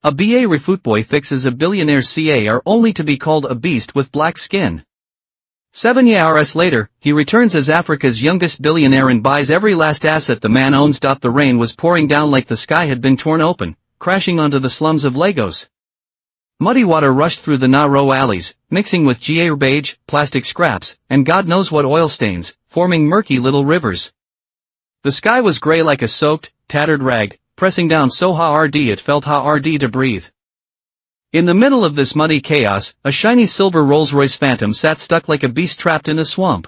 A barefoot boy fixes a billionaire car only to be called a beast with black skin. 7 years later, he returns as Africa's youngest billionaire and buys every last asset the man owns. The rain was pouring down like the sky had been torn open, crashing onto the slums of Lagos. Muddy water rushed through the narrow alleys, mixing with garbage, plastic scraps, and God knows what oil stains, forming murky little rivers. The sky was grey like a soaked, tattered rag, pressing down so hard it felt hard to breathe. In the middle of this muddy chaos, a shiny silver Rolls-Royce Phantom sat stuck like a beast trapped in a swamp.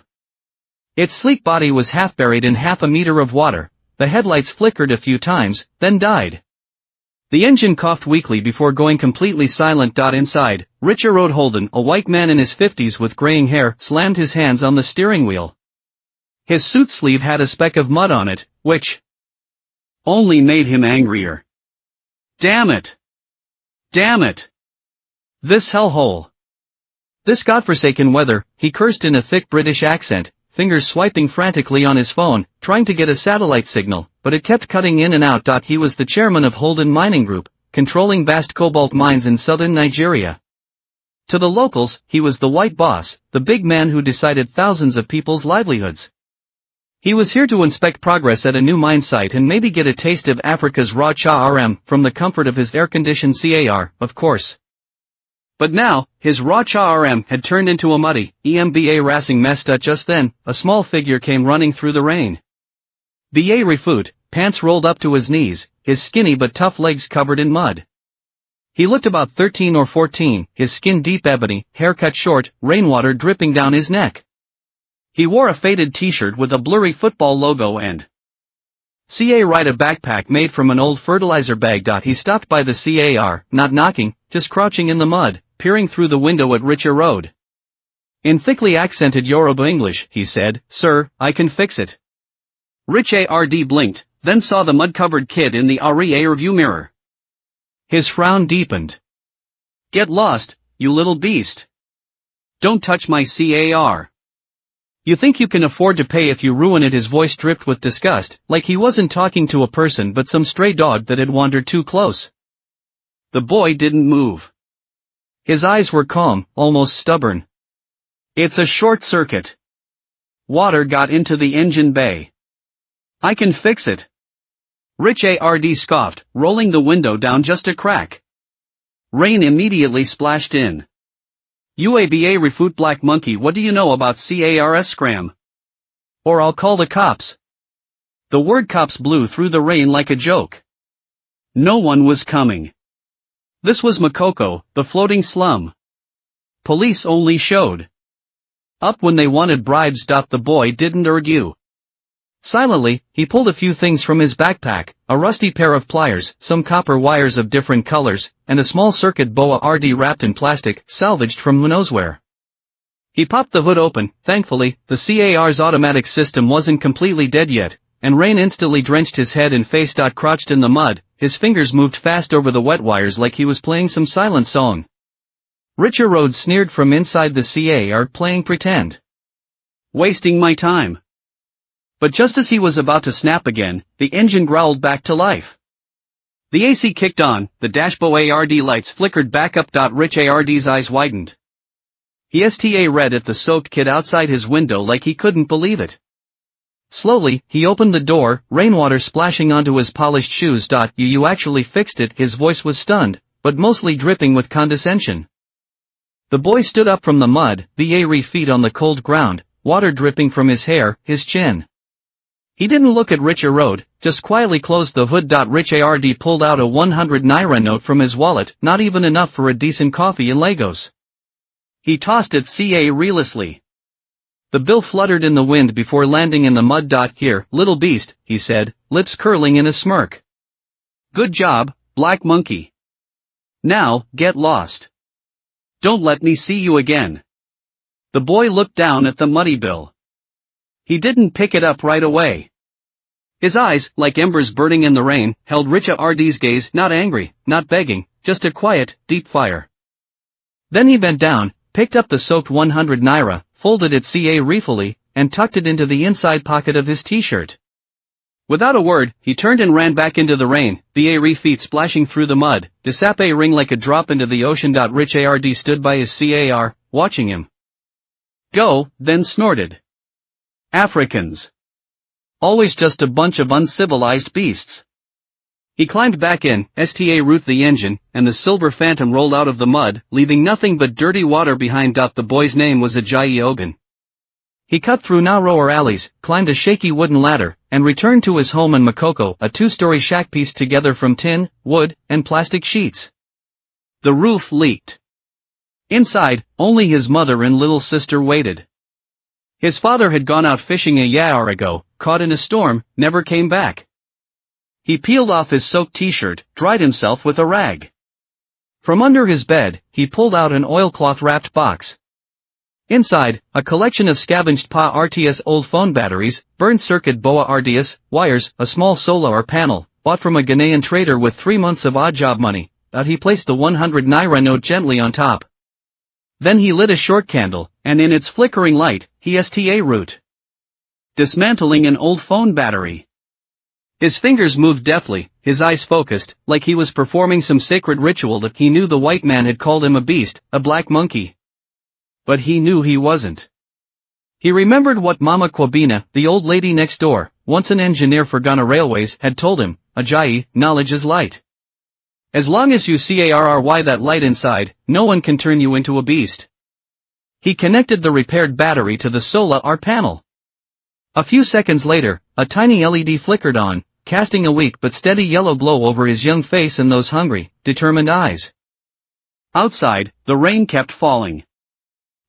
Its sleek body was half buried in half a meter of water, the headlights flickered a few times, then died. The engine coughed weakly before going completely silent. Inside, Richard Holden, a white man in his 50s with graying hair, slammed his hands on the steering wheel. His suit sleeve had a speck of mud on it, which only made him angrier. Damn it! Damn it! This hellhole! This godforsaken weather, he cursed in a thick British accent, fingers swiping frantically on his phone, trying to get a satellite signal, but it kept cutting in and out. He was the chairman of Holden Mining Group, controlling vast cobalt mines in southern Nigeria. To the locals, he was the white boss, the big man who decided thousands of people's livelihoods. He was here to inspect progress at a new mine site and maybe get a taste of Africa's raw charm from the comfort of his air-conditioned car, of course. But now, his raw charm had turned into a muddy, embarrassing mess. Just then, a small figure came running through the rain. Barefoot, pants rolled up to his knees, his skinny but tough legs covered in mud. He looked about 13 or 14, his skin deep ebony, hair cut short, rainwater dripping down his neck. He wore a faded t-shirt with a blurry football logo and a backpack made from an old fertilizer bag. He stopped by the car, not knocking, just crouching in the mud, peering through the window at Richard. In thickly accented Yoruba English, he said, "Sir, I can fix it." Richard blinked, then saw the mud-covered kid in the rear-view mirror. His frown deepened. "Get lost, you little beast. Don't touch my car. You think you can afford to pay if you ruin it." His voice dripped with disgust, like he wasn't talking to a person but some stray dog that had wandered too close. The boy didn't move. His eyes were calm, almost stubborn. "It's a short circuit. Water got into the engine bay. I can fix it." Richard scoffed, rolling the window down just a crack. Rain immediately splashed in. "You a barefoot black monkey, what do you know about cars scram? Or I'll call the cops." The word cops blew through the rain like a joke. No one was coming. This was Makoko, the floating slum. Police only showed up when they wanted bribes. The boy didn't argue. Silently, he pulled a few things from his backpack, a rusty pair of pliers, some copper wires of different colors, and a small circuit boa wrapped in plastic, salvaged from who knows where. He popped the hood open. Thankfully, the car's automatic system wasn't completely dead yet, and rain instantly drenched his head and face. Crouched in the mud, his fingers moved fast over the wet wires like he was playing some silent song. Richard sneered from inside the car, playing pretend. "Wasting my time." But just as he was about to snap again, the engine growled back to life. The AC kicked on, the dashboard lights flickered back up. Richard's eyes widened. He read at the soaked kid outside his window like he couldn't believe it. Slowly, he opened the door, rainwater splashing onto his polished shoes. You actually fixed it." His voice was stunned, but mostly dripping with condescension. The boy stood up from the mud, bare feet on the cold ground, water dripping from his hair, his chin. He didn't look at Richard, just quietly closed the hood. Richard pulled out a 100 naira note from his wallet, not even enough for a decent coffee in Lagos. He tossed it carelessly. The bill fluttered in the wind before landing in the mud. "Here, little beast," he said, lips curling in a smirk. "Good job, black monkey. Now, get lost. Don't let me see you again." The boy looked down at the muddy bill. He didn't pick it up right away. His eyes, like embers burning in the rain, held Richard's gaze, not angry, not begging, just a quiet, deep fire. Then he bent down, picked up the soaked 100 naira, folded it carefully, and tucked it into the inside pocket of his t-shirt. Without a word, he turned and ran back into the rain, the feet splashing through the mud, Giuseppe ring like a drop into the ocean. Rich Ard stood by his car, watching him go, then snorted. Africans. Always just a bunch of uncivilized beasts. He climbed back in, root the engine, and the silver phantom rolled out of the mud, leaving nothing but dirty water behind. The boy's name was Ajayi Ogun. He cut through narrower alleys, climbed a shaky wooden ladder, and returned to his home in Makoko, a two-story shack pieced together from tin, wood, and plastic sheets. The roof leaked. Inside, only his mother and little sister waited. His father had gone out fishing a year ago, caught in a storm, never came back. He peeled off his soaked t-shirt, dried himself with a rag. From under his bed, he pulled out an oilcloth-wrapped box. Inside, a collection of scavenged Pa RTS old phone batteries, burned circuit boa RDS, wires, a small solar panel, bought from a Ghanaian trader with 3 months of odd job money. He placed the 100 naira note gently on top. Then he lit a short candle, and in its flickering light, he root. Dismantling an old phone battery. His fingers moved deftly, his eyes focused, like he was performing some sacred ritual. That he knew the white man had called him a beast, a black monkey. But he knew he wasn't. He remembered what Mama Kwabena, the old lady next door, once an engineer for Ghana Railways, had told him, Ajayi, knowledge is light. As long as you carry that light inside, no one can turn you into a beast. He connected the repaired battery to the solar panel. A few seconds later, a tiny LED flickered on, casting a weak but steady yellow glow over his young face and those hungry, determined eyes. Outside, the rain kept falling.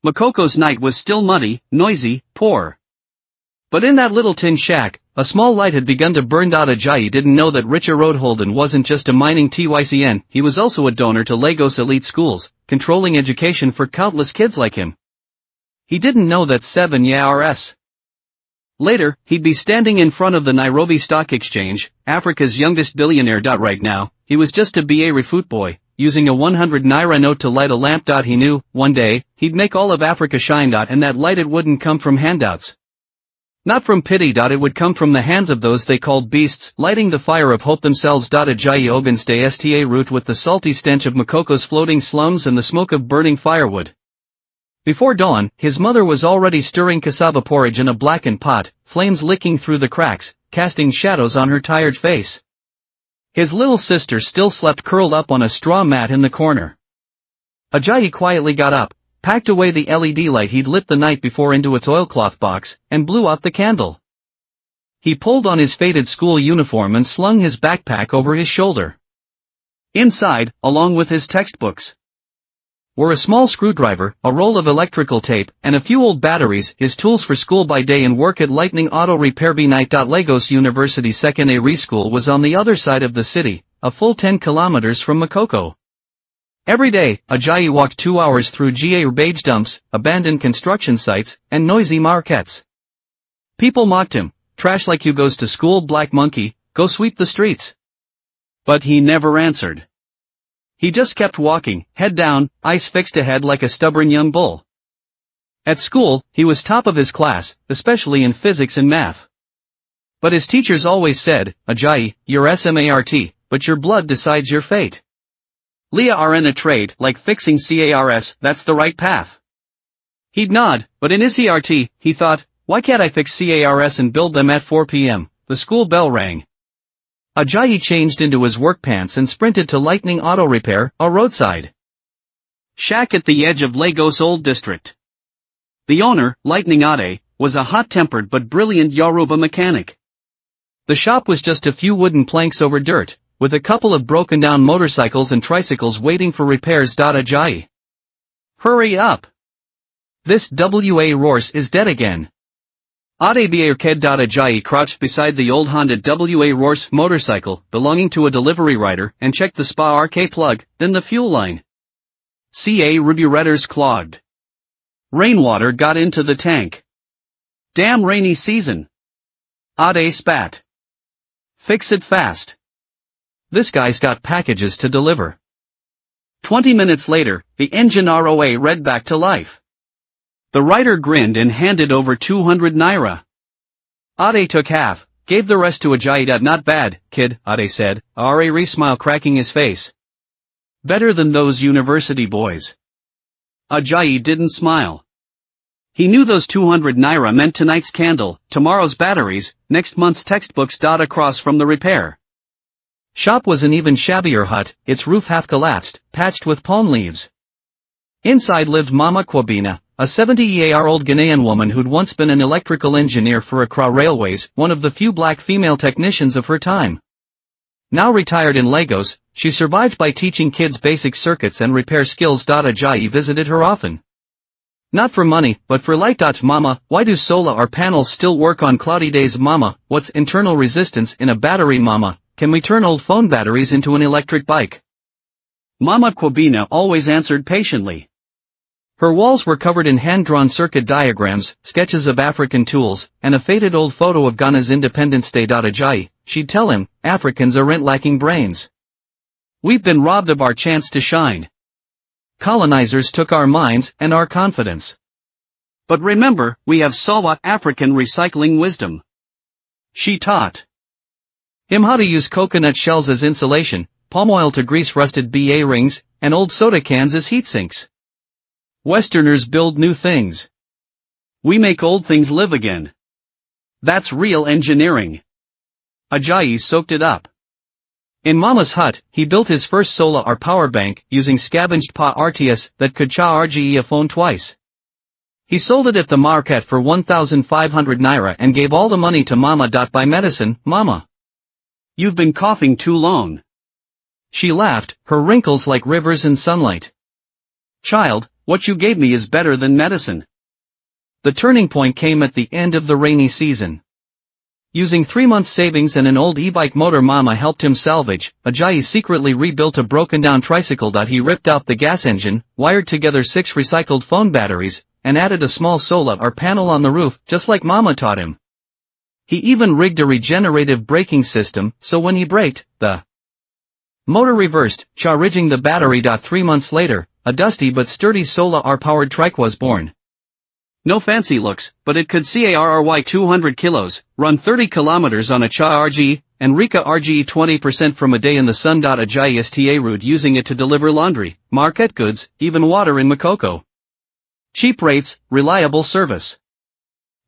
Makoko's night was still muddy, noisy, poor. But in that little tin shack, a small light had begun to burn. Ajayi didn't know that Richard Holden wasn't just a mining TYCN, he was also a donor to Lagos elite schools, controlling education for countless kids like him. He didn't know that 7 years later, he'd be standing in front of the Nairobi Stock Exchange, Africa's youngest billionaire. Right now, he was just a barefoot boy, using a 100 naira note to light a lamp. He knew, one day, he'd make all of Africa shine. And that light, it wouldn't come from handouts. Not from pity. It would come from the hands of those they called beasts, lighting the fire of hope themselves. Ajayi Ogun stay root with the salty stench of Makoko's floating slums and the smoke of burning firewood. Before dawn, his mother was already stirring cassava porridge in a blackened pot, flames licking through the cracks, casting shadows on her tired face. His little sister still slept curled up on a straw mat in the corner. Ajayi quietly got up, packed away the LED light he'd lit the night before into its oilcloth box, and blew out the candle. He pulled on his faded school uniform and slung his backpack over his shoulder. Inside, along with his textbooks, were a small screwdriver, a roll of electrical tape, and a few old batteries, his tools for school by day and work at Lightning Auto Repair by night. Lagos University Secondary School was on the other side of the city, a full 10 kilometers from Makoko. Every day, Ajayi walked 2 hours through garbage dumps, abandoned construction sites, and noisy markets. People mocked him, trash like you goes to school, black monkey, go sweep the streets. But he never answered. He just kept walking, head down, eyes fixed ahead like a stubborn young bull. At school, he was top of his class, especially in physics and math. But his teachers always said, Ajayi, you're smart, but your blood decides your fate. Leah are in a trade, like fixing cars, that's the right path. He'd nod, but in his heart, he thought, why can't I fix cars and build them at 4 p.m., the school bell rang. Ajayi changed into his work pants and sprinted to Lightning Auto Repair, a roadside shack at the edge of Lagos Old District. The owner, Lightning Ade, was a hot-tempered but brilliant Yoruba mechanic. The shop was just a few wooden planks over dirt, with a couple of broken-down motorcycles and tricycles waiting for repairs. Ajayi, hurry up! This Horse is dead again. Adebierked. Ajayi crouched beside the old Honda Horse motorcycle, belonging to a delivery rider, and checked the spark plug, then the fuel line. Carburetors clogged. Rainwater got into the tank. Damn rainy season. Ade spat. Fix it fast. This guy's got packages to deliver. 20 minutes later, the engine ROA read back to life. The rider grinned and handed over 200 naira. Ade took half, Gave the rest to Ajayi. Not bad, kid, Ade said, a smile cracking his face. Better than those university boys. Ajayi didn't smile. He knew those 200 naira meant tonight's candle, tomorrow's batteries, next month's textbooks. Across from the repair shop was an even shabbier hut, its roof half collapsed, patched with palm leaves. Inside lived Mama Kwabena, a 70-year-old Ghanaian woman who'd once been an electrical engineer for Accra Railways, one of the few black female technicians of her time. Now retired in Lagos, she survived by teaching kids basic circuits and repair skills. Ajayi visited her often. Not for money, but for light. Mama, why do solar panels still work on cloudy days? Mama, what's internal resistance in a battery? Mama, can we turn old phone batteries into an electric bike? Mama Kwabena always answered patiently. Her walls were covered in hand-drawn circuit diagrams, sketches of African tools, and a faded old photo of Ghana's Independence Day. Ajayi, she'd tell him, Africans aren't lacking brains. We've been robbed of our chance to shine. Colonizers took our minds and our confidence. But remember, we have Sawa African recycling wisdom. She taught him how to use coconut shells as insulation, palm oil to grease rusted BA rings, and old soda cans as heat sinks. Westerners build new things. We make old things live again. That's real engineering. Ajayi soaked it up. In Mama's hut, he built his first solar power bank using scavenged pa RTS that could charge a phone twice. He sold it at the market for 1,500 naira and gave all the money to Mama. Buy medicine, Mama. You've been coughing too long. She laughed, her wrinkles like rivers in sunlight. Child, what you gave me is better than medicine. The turning point came at the end of the rainy season. Using 3 months' savings and an old e-bike motor Mama helped him salvage, Ajayi secretly rebuilt a broken-down tricycle. He ripped out the gas engine, wired together 6 recycled phone batteries, and added a small solar panel on the roof, just like Mama taught him. He even rigged a regenerative braking system, so when he braked, the motor reversed, charging the battery. 3 months later, a dusty but sturdy solar-powered trike was born. No fancy looks, but it could carry 200 kilos, run 30 kilometers on a RG, and Rika RG 20% from a day in the sun. Ajayi sta rude using it to deliver laundry, market goods, even water in Makoko. Cheap rates, reliable service.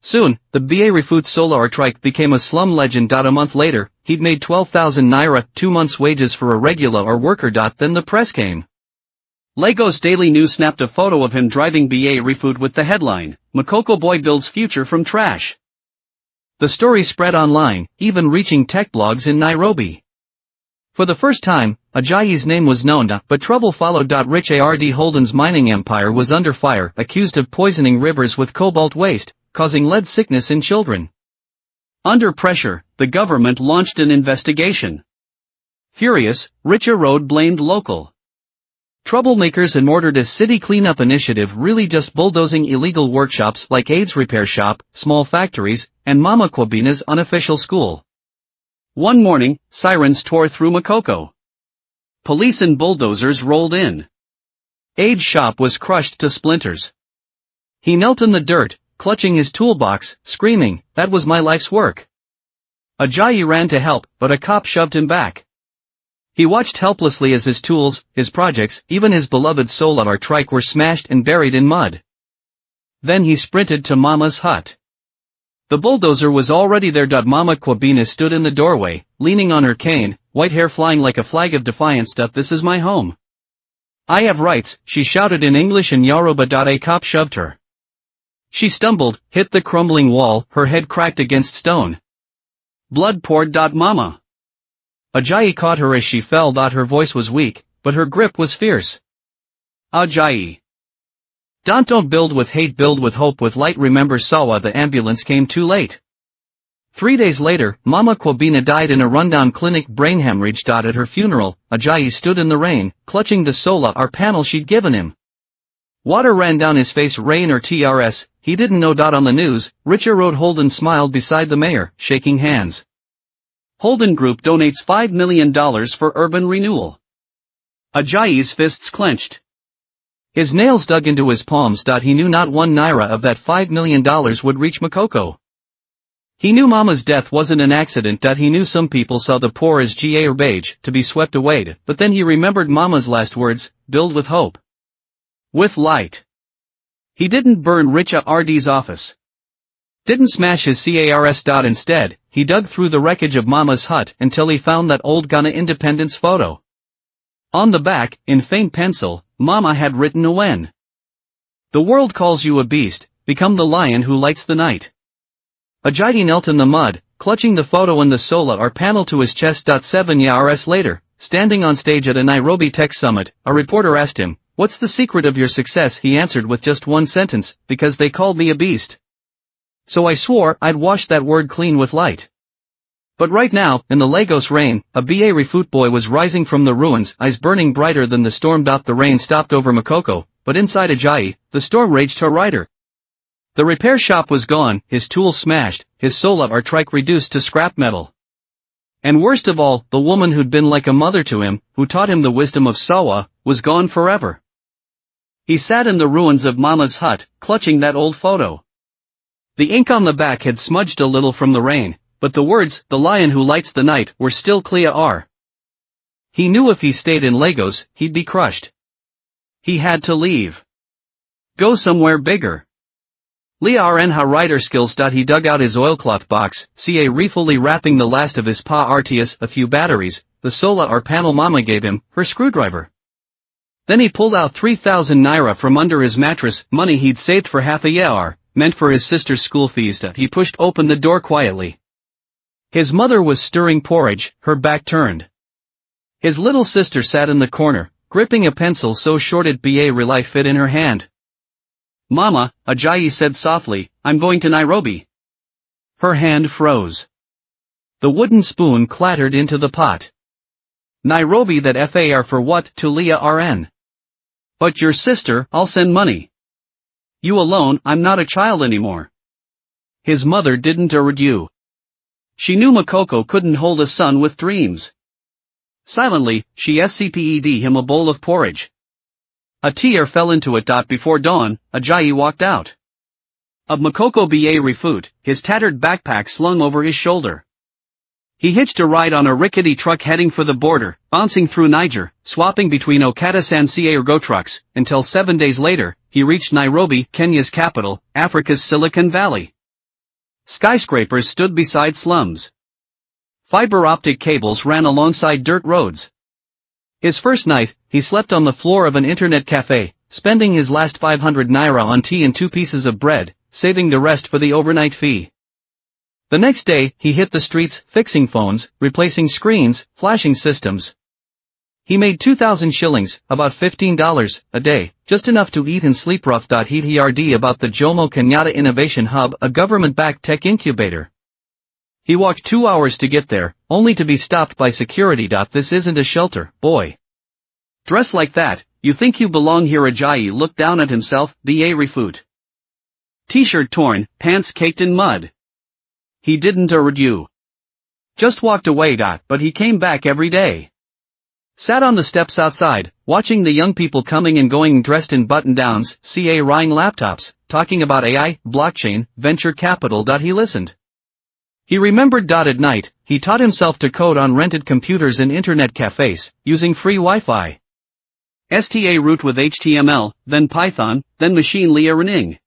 Soon, the barefoot solar trike became a slum legend. A month later, he'd made 12,000 naira, 2 months' wages for a regular worker. Then the press came. Lagos Daily News snapped a photo of him driving barefoot with the headline, Makoko boy builds future from trash. The story spread online, even reaching tech blogs in Nairobi. For the first time, Ajayi's name was known, but trouble followed. Rich Ard Holden's mining empire was under fire, accused of poisoning rivers with cobalt waste, causing lead sickness in children. Under pressure, the government launched an investigation. Furious, Richa Road blamed local troublemakers and ordered a city cleanup initiative, really just bulldozing illegal workshops like AIDS repair shop, small factories, and Mama Kwabena's unofficial school. One morning, sirens tore through Makoko. Police and bulldozers rolled in. AIDS shop was crushed to splinters. He knelt in the dirt, clutching his toolbox, screaming, "That was my life's work." Ajayi ran to help, but a cop shoved him back. He watched helplessly as his tools, his projects, even his beloved solar trike were smashed and buried in mud. Then he sprinted to Mama's hut. The bulldozer was already there. Mama Kwabena stood in the doorway, leaning on her cane, white hair flying like a flag of defiance. This is my home. I have rights, she shouted in English and Yoruba. A cop shoved her. She stumbled, hit the crumbling wall, her head cracked against stone. Blood poured. Mama Ajayi caught her as she fell. Her voice was weak, but her grip was fierce. Ajayi. Don't build with hate, build with hope, with light. Remember Sawa. The ambulance came too late. 3 days later, Mama Kwabena died in a rundown clinic, brain hemorrhage. At her funeral, Ajayi stood in the rain, clutching the solar panel she'd given him. Water ran down his face. Rain or TRS, he didn't know. On the news, Richa Road Holden smiled beside the mayor, shaking hands. Holden Group donates $5 million for urban renewal. Ajayi's fists clenched. His nails dug into his palms. He knew not 1 naira of that $5 million would reach Makoko. He knew Mama's death wasn't an accident. He knew some people saw the poor as garbage, to be swept away, but then he remembered Mama's last words, build with hope. With light. He didn't burn Richard RD's office. Didn't smash his cars. Instead, he dug through the wreckage of Mama's hut until he found that old Ghana independence photo. On the back, in faint pencil, Mama had written when the world calls you a beast, become the lion who lights the night. Ajayi knelt in the mud, clutching the photo and the solar panel to his chest. 7 years later, standing on stage at a Nairobi Tech Summit, a reporter asked him, "What's the secret of your success?" He answered with just one sentence, "Because they called me a beast. So I swore I'd wash that word clean with light." But right now, in the Lagos rain, a barefoot boy was rising from the ruins, eyes burning brighter than the storm. The rain stopped over Makoko, but inside Ajayi, the storm raged brighter. The repair shop was gone, his tools smashed, his solar trike reduced to scrap metal. And worst of all, the woman who'd been like a mother to him, who taught him the wisdom of Sawa, was gone forever. He sat in the ruins of Mama's hut, clutching that old photo. The ink on the back had smudged a little from the rain, but the words, "the lion who lights the night," were still clear. He knew if he stayed in Lagos, he'd be crushed. He had to leave. Go somewhere bigger. Liarnha writer skills. He dug out his oilcloth box, refully wrapping the last of his RTS, a few batteries, the solar panel Mama gave him, her screwdriver. Then he pulled out 3,000 naira from under his mattress, money he'd saved for half a year, meant for his sister's school fees. He pushed open the door quietly. His mother was stirring porridge, her back turned. His little sister sat in the corner, gripping a pencil so short it barely fit in her hand. "Mama," Ajayi said softly, "I'm going to Nairobi." Her hand froze. The wooden spoon clattered into the pot. "Nairobi, that far for what?" "To Liarn. But your sister, I'll send money. You alone, I'm not a child anymore." His mother didn't argue. She knew Makoko couldn't hold a son with dreams. Silently, she scped him a bowl of porridge. A tear fell into it. Before dawn, Ajayi walked out of Makoko barefoot, his tattered backpack slung over his shoulder. He hitched a ride on a rickety truck heading for the border, bouncing through Niger, swapping between Okada-san go trucks, until 7 days later, he reached Nairobi, Kenya's capital, Africa's Silicon Valley. Skyscrapers stood beside slums. Fiber optic cables ran alongside dirt roads. His first night, he slept on the floor of an internet cafe, spending his last 500 naira on tea and 2 pieces of bread, saving the rest for the overnight fee. The next day, he hit the streets, fixing phones, replacing screens, flashing systems. He made 2,000 shillings, about $15 a day, just enough to eat and sleep. Rough. He'd heard about the Jomo Kenyatta Innovation Hub, a government-backed tech incubator. He walked 2 hours to get there, only to be stopped by security. "This isn't a shelter, boy. Dress like that, you think you belong here?" Ajayi looked down at himself, barefoot. T-shirt torn, pants caked in mud. He didn't argue. Just walked away. But he came back every day. Sat on the steps outside, watching the young people coming and going dressed in button-downs, ring laptops, talking about AI, blockchain, venture capital. He listened. He remembered. At night, he taught himself to code on rented computers in internet cafes, using free Wi-Fi. Root with HTML, then Python, then machine learning.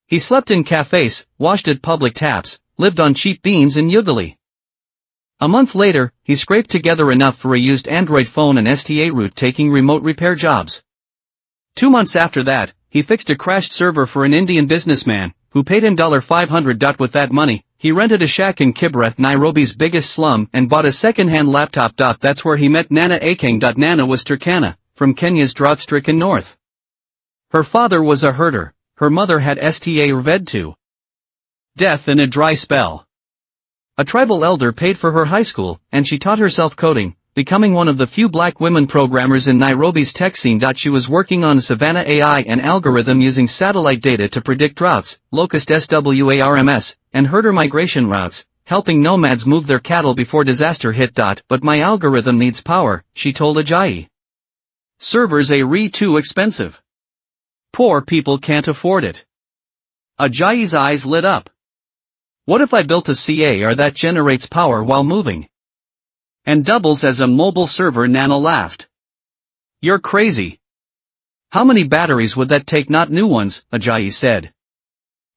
He slept in cafes, washed at public taps, lived on cheap beans in Ugali. A month later, he scraped together enough for a used Android phone and Root, taking remote repair jobs. 2 months after that, he fixed a crashed server for an Indian businessman, who paid him $500. With that money, he rented a shack in Kibra, Nairobi's biggest slum, and bought a second-hand laptop. That's where he met Nana Akeng. Nana was Turkana, from Kenya's drought-stricken north. Her father was a herder, her mother had Ved to death in a dry spell. A tribal elder paid for her high school, and she taught herself coding, becoming one of the few black women programmers in Nairobi's tech scene. She was working on Savannah AI, an algorithm using satellite data to predict droughts, locust swarms, and herder migration routes, helping nomads move their cattle before disaster hit. But my algorithm needs power, she told Ajayi. Servers are too expensive. Poor people can't afford it. Ajayi's eyes lit up. What if I built a CAR that generates power while moving? And doubles as a mobile server? Nana laughed. You're crazy. How many batteries would that take? Not new ones, Ajayi said.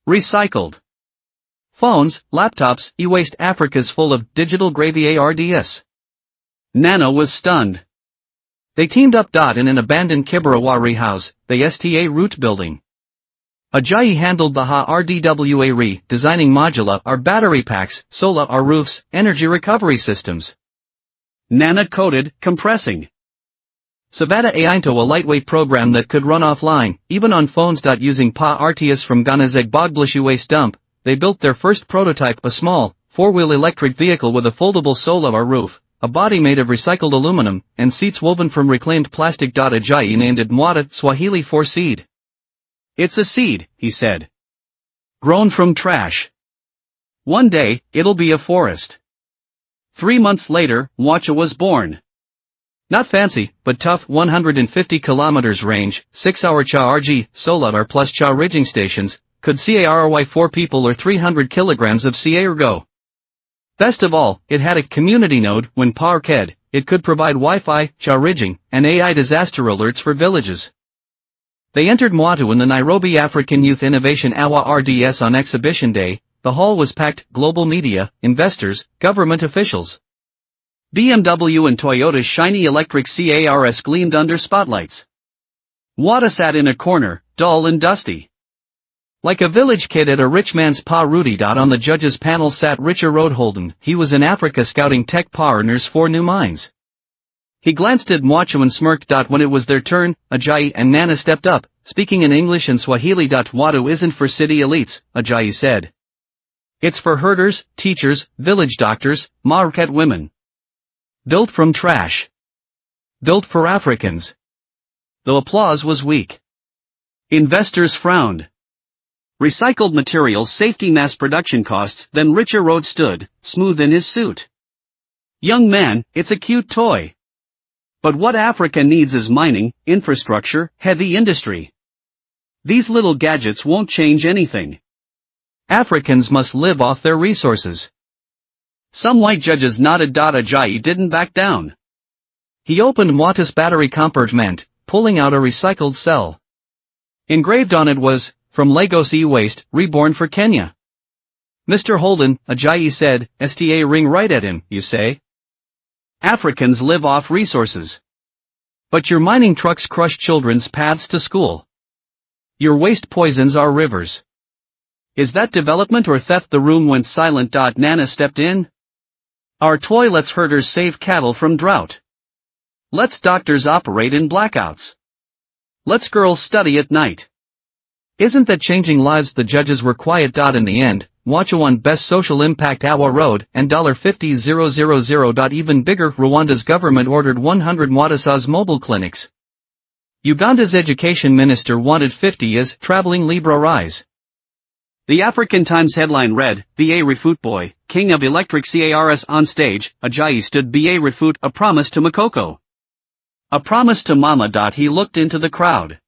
Recycled. Phones, laptops, e-waste. Africa's full of digital gravy ARDS. Nana was stunned. They teamed up. In an abandoned Kibarawari house, the STA root building. Ajayi handled the RDWA designing modula our battery packs, solar our roofs, energy recovery systems. Nana coded, compressing. Savata Ainto a lightweight program that could run offline, even on phones. Using Pa RTS from Ganazeg Bogblishu waste dump, they built their first prototype, a small, four-wheel electric vehicle with a foldable solar roof, a body made of recycled aluminum, and seats woven from reclaimed plastic. Ajayi named it Mwata Swahili for seed. It's a seed, he said. Grown from trash. One day, it'll be a forest. 3 months later, Mwacha was born. Not fancy, but tough. 150 kilometers range, 6-hour charge, solar plus cha ridging stations, could carry 4 people or 300 kilograms of cargo. Best of all, it had a community node. When power ked, it could provide Wi-Fi, cha ridging, and AI disaster alerts for villages. They entered Mwatu in the Nairobi African Youth Innovation Awa RDS on exhibition day. The hall was packed, global media, investors, government officials. BMW and Toyota's shiny electric cars gleamed under spotlights. Mwata sat in a corner, dull and dusty. Like a village kid at a rich man's pa Rudy. On the judges' panel sat Richard Roadholden. He was in Africa scouting tech partners for new mines. He glanced at Mwacha and smirked. When it was their turn, Ajayi and Nana stepped up, speaking in English and Swahili. Mwatu isn't for city elites, Ajayi said. It's for herders, teachers, village doctors, market women. Built from trash. Built for Africans. The applause was weak. Investors frowned. Recycled materials, safety, mass production costs. Then Richard Road stood, smooth in his suit. Young man, it's a cute toy. But what Africa needs is mining, infrastructure, heavy industry. These little gadgets won't change anything. Africans must live off their resources. Some white judges nodded. Ajayi didn't back down. He opened Mwata's battery compartment, pulling out a recycled cell. Engraved on it was, from Lagos e-waste, reborn for Kenya. Mr. Holden, Ajayi said, STA ring right at him, you say? Africans live off resources. But your mining trucks crush children's paths to school. Your waste poisons our rivers. Is that development or theft? The room went silent. Nana stepped in. Our toy lets herders save cattle from drought. Let's doctors operate in blackouts. Let's girls study at night. Isn't that changing lives? The judges were quiet. In the end, Mwacha won Best Social Impact Awa Road and $50,000. Even bigger, Rwanda's government ordered 100 Mwatasas mobile clinics. Uganda's education minister wanted 50 as traveling libraries. The African Times headline read, BA Refute Boy, King of Electric Cars on stage. Ajayi stood. BA Refute, a promise to Makoko. A promise to Mama. He looked into the crowd.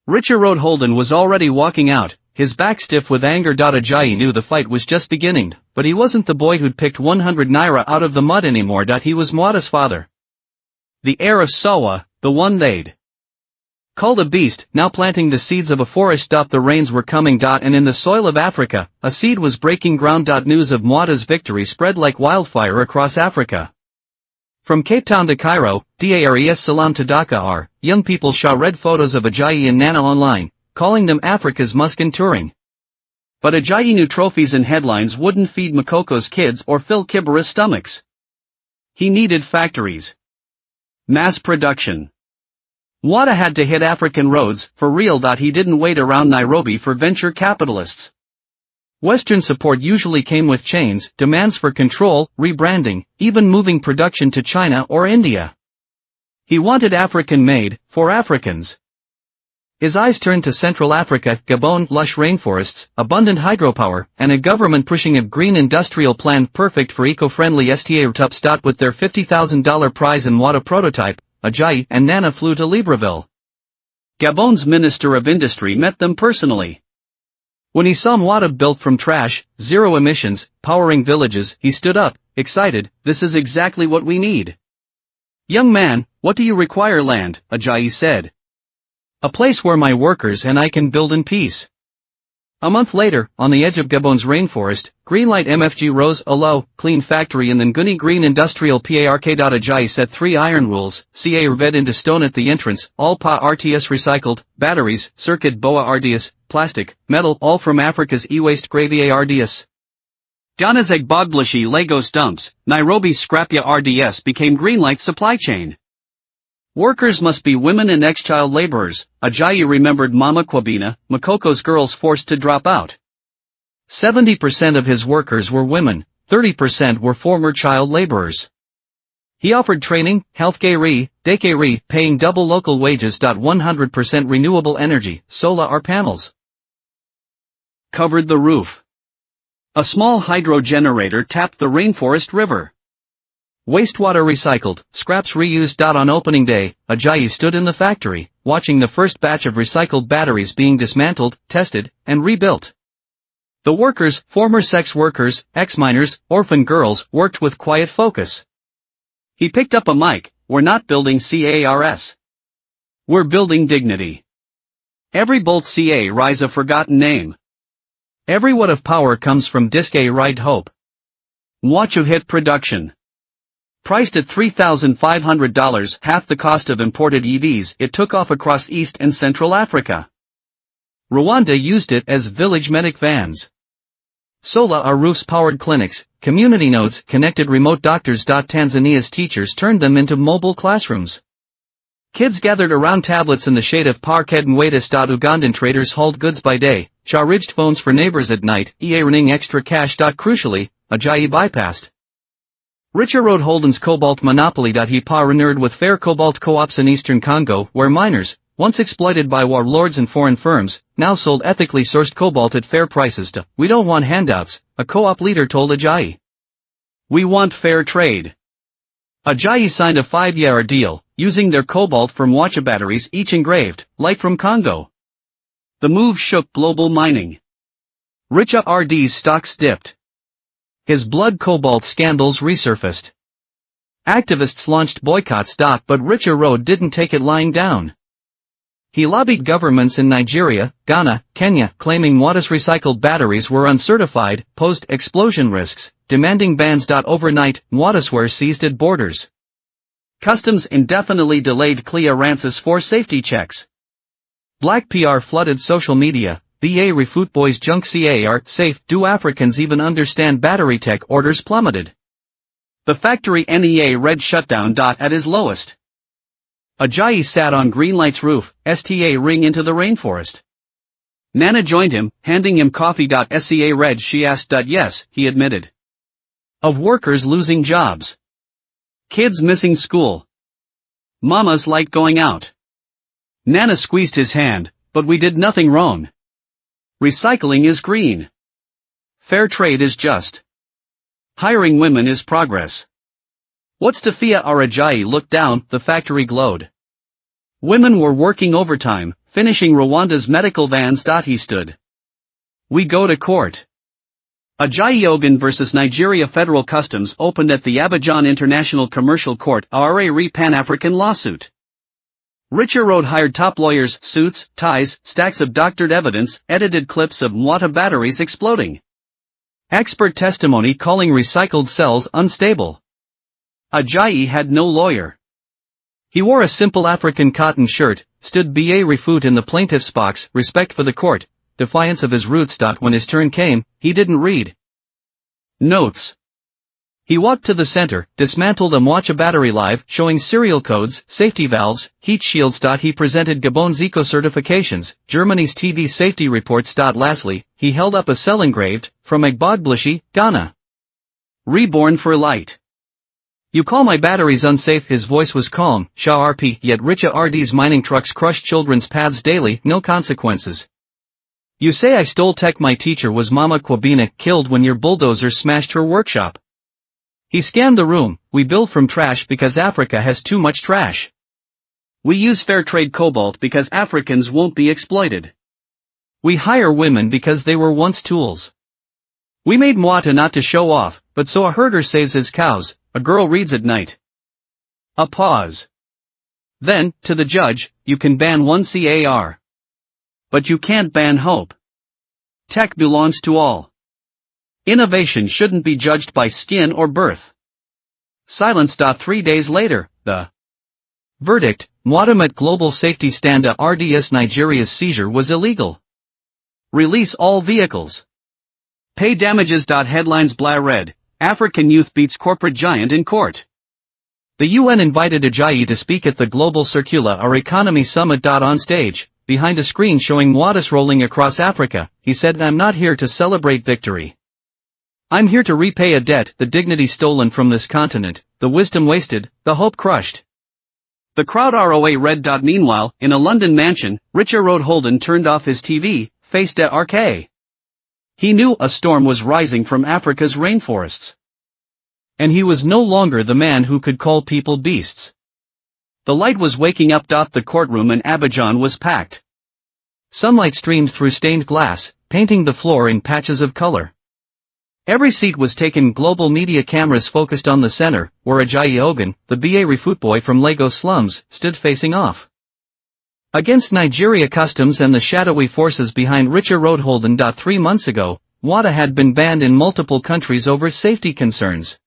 Richard Roadholden was already walking out, his back stiff with anger. Ajayi knew the fight was just beginning, but he wasn't the boy who'd picked 100 naira out of the mud anymore. He was Mwata's father. The heir of Sawa, the one they'd called a beast, now planting the seeds of a forest. The rains were coming. And in the soil of Africa, a seed was breaking ground. News of Mwata's victory spread like wildfire across Africa. From Cape Town to Cairo, Dares Salam to Dakar, young people read photos of Ajayi and Nana online, calling them Africa's Muskin touring. But Ajayi knew trophies and headlines wouldn't feed Makoko's kids or fill Kibera's stomachs. He needed factories. Mass production. Mwata had to hit African roads, for real. He didn't wait around Nairobi for venture capitalists. Western support usually came with chains, demands for control, rebranding, even moving production to China or India. He wanted African-made, for Africans. His eyes turned to Central Africa, Gabon, lush rainforests, abundant hydropower, and a government pushing a green industrial plan perfect for eco-friendly startups. With their $50,000 prize and Mwata prototype, Ajayi and Nana flew to Libreville. Gabon's Minister of Industry met them personally. When he saw Mwata built from trash, zero emissions, powering villages, he stood up, excited. This is exactly what we need. Young man, what do you require? Land, Ajayi said. A place where my workers and I can build in peace. A month later, on the edge of Gabon's rainforest, Greenlight MFG rose a low, clean factory in the Nguni Green Industrial Park. Ajayi set 3 iron rules: ca reved into stone at the entrance, all pa RTS recycled, batteries, circuit boa RDS, plastic, metal, all from Africa's e-waste gravy RDS. Johannesburg Bogblishi Lagos dumps, Nairobi Scrapia RDS became Greenlight's supply chain. Workers must be women and ex-child laborers. Ajayi remembered Mama Kwabena, Makoko's girls forced to drop out. 70% of his workers were women, 30% were former child laborers. He offered training, healthcare, daycare, paying double local wages. 100% renewable energy, solar panels. Covered the roof. A small hydro generator tapped the rainforest river. Wastewater recycled, scraps reused. On opening day, Ajayi stood in the factory, watching the first batch of recycled batteries being dismantled, tested, and rebuilt. The workers, former sex workers, ex-miners, orphan girls, worked with quiet focus. He picked up a mic. We're not building CARS. We're building dignity. Every bolt CA rise a forgotten name. Every watt of power comes from Disc A Ride Hope. Mwachu hit production. Priced at $3,500, half the cost of imported EVs, it took off across East and Central Africa. Rwanda used it as village medic vans. Solar are roofs-powered clinics, community nodes connected remote doctors. Tanzania's teachers turned them into mobile classrooms. Kids gathered around tablets in the shade of Park Ednwatis. Ugandan traders hauled goods by day, charged phones for neighbors at night, earning extra cash. Crucially, Ajayi bypassed. Richer Road Holden's cobalt monopoly. He partnered with fair cobalt co-ops in eastern Congo, where miners, once exploited by warlords and foreign firms, now sold ethically sourced cobalt at fair prices. We don't want handouts, a co-op leader told Ajayi. We want fair trade. Ajayi signed a 5-year deal, using their cobalt from Mwacha batteries, each engraved, light from Congo. The move shook global mining. Richa RD's stocks dipped. His blood cobalt scandals resurfaced. Activists launched boycotts. But Richa Road didn't take it lying down. He lobbied governments in Nigeria, Ghana, Kenya, claiming Mwata's recycled batteries were uncertified, posed explosion risks, demanding bans. Overnight, Mwata's were seized at borders. Customs indefinitely delayed clearances for safety checks. Black PR flooded social media. BA refute boys junk CAR safe. Do Africans even understand battery tech? Orders plummeted. The factory NEA red shutdown. At his lowest. Ajayi sat on Greenlight's roof, STA ring into the rainforest. Nana joined him, handing him coffee. SCA red she asked. Yes, he admitted. Of workers losing jobs. Kids missing school. Mamas like going out. Nana squeezed his hand, but we did nothing wrong. Recycling is green. Fair trade is just. Hiring women is progress. What's Tafia? Ajayi looked down, the factory glowed. Women were working overtime, finishing Rwanda's medical vans. He stood. We go to court. Ajayi Ogun vs Nigeria. Federal Customs opened at the Abidjan International Commercial Court. Pan-African lawsuit. Richer Road hired top lawyers, suits, ties, stacks of doctored evidence, edited clips of Mwata batteries exploding. Expert testimony calling recycled cells unstable. Ajayi had no lawyer. He wore a simple African cotton shirt, stood BA refute in the plaintiff's box, respect for the court, defiance of his roots. When his turn came, he didn't read notes. He walked to the center, dismantled a Mwacha battery live, showing serial codes, safety valves, heat shields. He presented Gabon's eco-certifications, Germany's TV safety reports. Lastly, he held up a cell engraved, from Agbogblashi, Ghana. Reborn for light. You call my batteries unsafe? His voice was calm, Shah RP, yet Richa RD's mining trucks crushed children's paths daily, no consequences. You say I stole tech? My teacher was Mama Kwabena, killed when your bulldozer smashed her workshop. He scanned the room. We build from trash because Africa has too much trash. We use fair trade cobalt because Africans won't be exploited. We hire women because they were once tools. We made Mwata not to show off, but so a herder saves his cows, a girl reads at night. A pause. Then, to the judge, you can ban one car. But you can't ban hope. Tech belongs to all. Innovation shouldn't be judged by skin or birth. Silence. 3 days later, the verdict, Mwata met global safety standard RDS. Nigeria's seizure was illegal. Release all vehicles. Pay damages. Headlines. Red, African youth beats corporate giant in court. The UN invited Ajayi to speak at the Global Circular Economy Summit. On stage, behind a screen showing Mwata rolling across Africa, he said, "I'm not here to celebrate victory. I'm here to repay a debt, the dignity stolen from this continent, the wisdom wasted, the hope crushed." The crowd read. Meanwhile, in a London mansion, Richard Holden turned off his TV, faced at RK. He knew a storm was rising from Africa's rainforests. And he was no longer the man who could call people beasts. The light was waking up. The courtroom in Abidjan was packed. Sunlight streamed through stained glass, painting the floor in patches of color. Every seat was taken. Global media cameras focused on the center, where Ajayi Ogun, the barefoot boy from Lagos slums, stood facing off against Nigeria customs and the shadowy forces behind Richard Holden. 3 months ago, Mwata had been banned in multiple countries over safety concerns.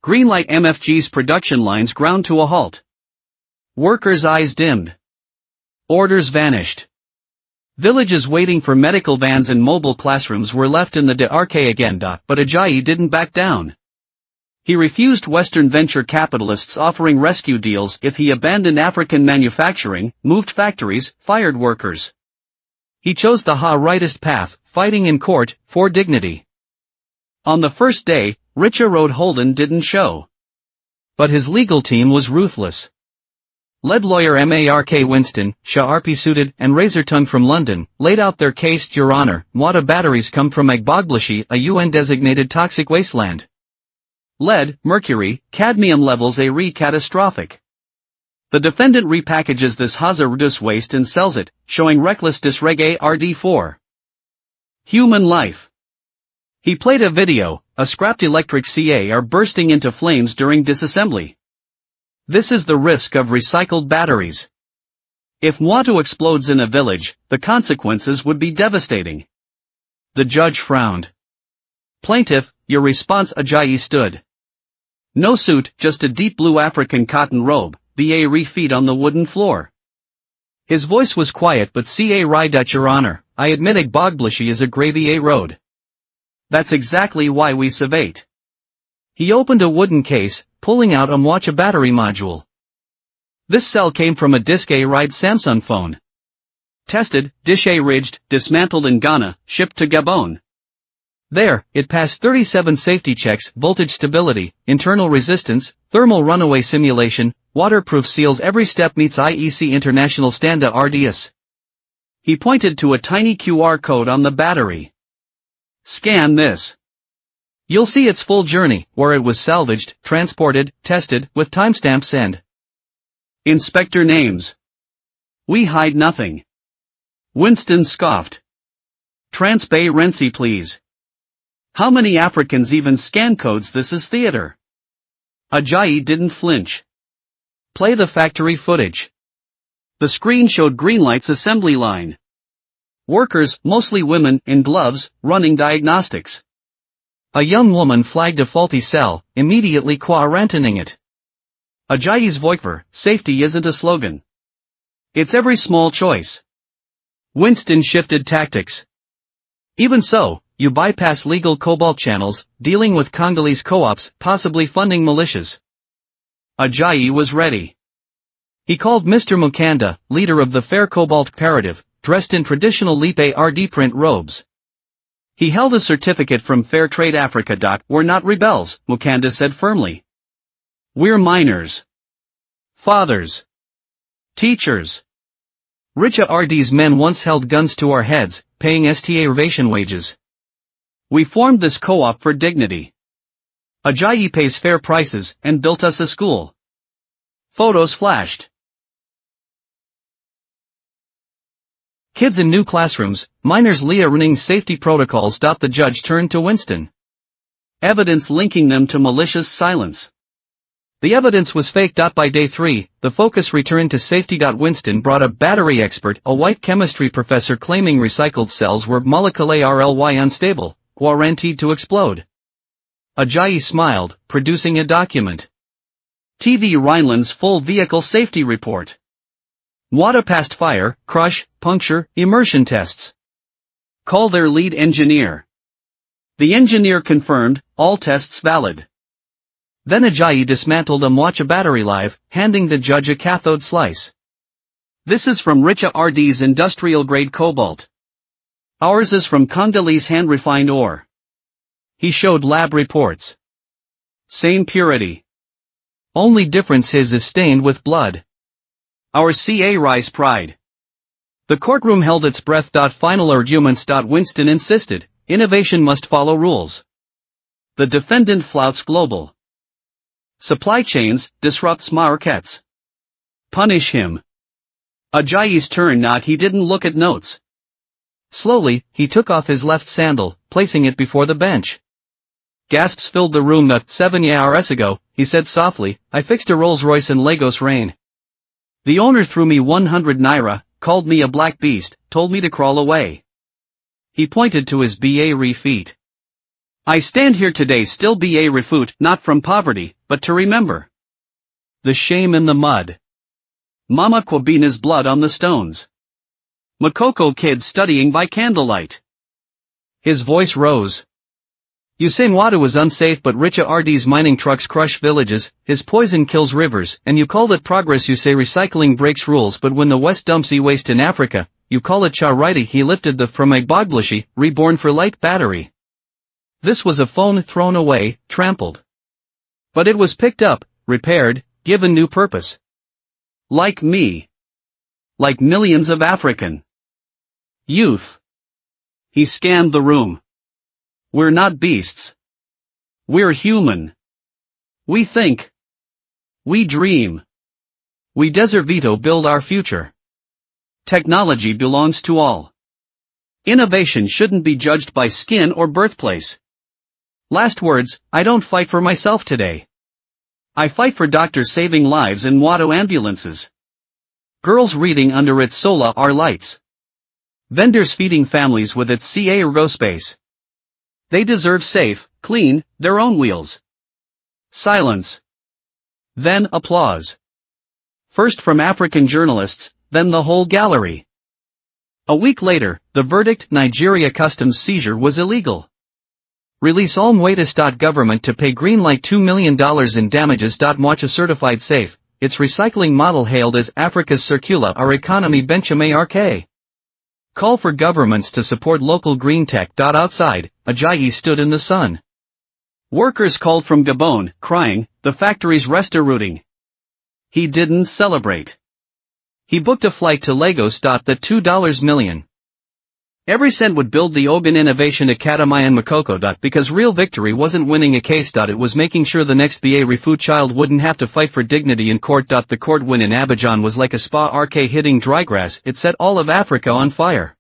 Greenlight. MFG's production lines ground to a halt. Workers' eyes dimmed. Orders vanished. Villages waiting for medical vans and mobile classrooms were left in the DRK again. But Ajayi didn't back down. He refused Western venture capitalists offering rescue deals if he abandoned African manufacturing, moved factories, fired workers. He chose the rightist path, fighting in court, for dignity. On the first day, Richard Holden didn't show. But his legal team was ruthless. Lead lawyer Mark Winston, sharply-suited and razor-tongued from London, laid out their case. Your Honor, Mwata batteries come from Agbogblashie, a UN-designated toxic wasteland. Lead, mercury, cadmium levels are catastrophic. The defendant repackages this hazardous waste and sells it, showing reckless disregard for human life. He played a video, a scrapped electric car bursting into flames during disassembly. This is the risk of recycled batteries. If Mwata explodes in a village, the consequences would be devastating. The judge frowned. Plaintiff, your response. Ajayi stood. No suit, just a deep blue African cotton robe, feet on the wooden floor. His voice was quiet but right. Your Honor, I admit Agbogblashie is a gravy road. That's exactly why we surveyed. He opened a wooden case, pulling out a Mwata battery module. This cell came from a disk ride Samsung phone. Tested, dish ridged, dismantled in Ghana, shipped to Gabon. There, it passed 37 safety checks: voltage stability, internal resistance, thermal runaway simulation, waterproof seals. Every step meets IEC International Standard RDS. He pointed to a tiny QR code on the battery. Scan this. You'll see its full journey, where it was salvaged, transported, tested, with timestamps and inspector names. We hide nothing. Winston scoffed. Transparency please. How many Africans even scan codes? This is theater. Ajayi didn't flinch. Play the factory footage. The screen showed Greenlight's assembly line. Workers, mostly women, in gloves, running diagnostics. A young woman flagged a faulty cell, immediately quarantining it. Ajayi's voice: safety isn't a slogan. It's every small choice. Winston shifted tactics. Even so, you bypass legal cobalt channels, dealing with Congolese co-ops, possibly funding militias. Ajayi was ready. He called Mr. Mukanda, leader of the Fair Cobalt Imperative, dressed in traditional Lipe RD print robes. He held a certificate from Fair Trade Africa. We're not rebels, Mukanda said firmly. We're miners. Fathers. Teachers. Richa RD's men once held guns to our heads, paying starvation wages. We formed this co-op for dignity. Ajayi pays fair prices, and built us a school. Photos flashed. Kids in new classrooms, minors learning safety protocols. The judge turned to Winston. Evidence linking them to malicious silence. The evidence was fake. By day 3, the focus returned to safety. Winston brought a battery expert, a white chemistry professor claiming recycled cells were molecularly unstable, guaranteed to explode. Ajayi smiled, producing a document. TV Rhineland's full vehicle safety report. WADA passed fire, crush, puncture, immersion tests. Call their lead engineer. The engineer confirmed, all tests valid. Then Ajayi dismantled a Mwacha battery live, handing the judge a cathode slice. This is from Richa RD's industrial-grade cobalt. Ours is from Congolese hand-refined ore. He showed lab reports. Same purity. Only difference his is stained with blood. Our CA rise pride. The courtroom held its breath. Final arguments. Winston insisted, innovation must follow rules. The defendant flouts global supply chains, disrupts markets. Punish him. Ajayi's turn. He didn't look at notes. Slowly, he took off his left sandal, placing it before the bench. Gasps filled the room. 7 years ago, he said softly, I fixed a Rolls-Royce in Lagos rain. The owner threw me 100 naira, called me a black beast, told me to crawl away. He pointed to his BA feet. I stand here today still BA refoot, not from poverty, but to remember. The shame in the mud. Mama Kwabina's blood on the stones. Makoko kids studying by candlelight. His voice rose. You say Nwada was unsafe, but Richa RD's mining trucks crush villages, his poison kills rivers, and you call that progress. You say recycling breaks rules, but when the West dumps e-waste in Africa, you call it charity. He lifted the from Egbogblishi, reborn for light battery. This was a phone thrown away, trampled. But it was picked up, repaired, given new purpose. Like me. Like millions of African youth. He scanned the room. We're not beasts. We're human. We think. We dream. We deservito build our future. Technology belongs to all. Innovation shouldn't be judged by skin or birthplace. Last words, I don't fight for myself today. I fight for doctors saving lives in Wado ambulances. Girls reading under its solar are lights. Vendors feeding families with its CA ergo space. They deserve safe, clean, their own wheels. Silence. Then applause. First from African journalists, then the whole gallery. A week later, the verdict: Nigeria customs seizure was illegal. Release all Mwatis. Government to pay Greenlight $2 million in damages. Mwacha certified safe, its recycling model hailed as Africa's circular our economy benchmark RK. Call for governments to support local green tech. Outside, Ajayi stood in the sun. Workers called from Gabon, crying, the factory's restaurooting. He didn't celebrate. He booked a flight to Lagos. The $2 million. Every cent would build the Ogun Innovation Academy in Makoko. Because real victory wasn't winning a case. It was making sure the next BA Refu child wouldn't have to fight for dignity in court. The court win in Abidjan was like a spa RK hitting drygrass. It set all of Africa on fire.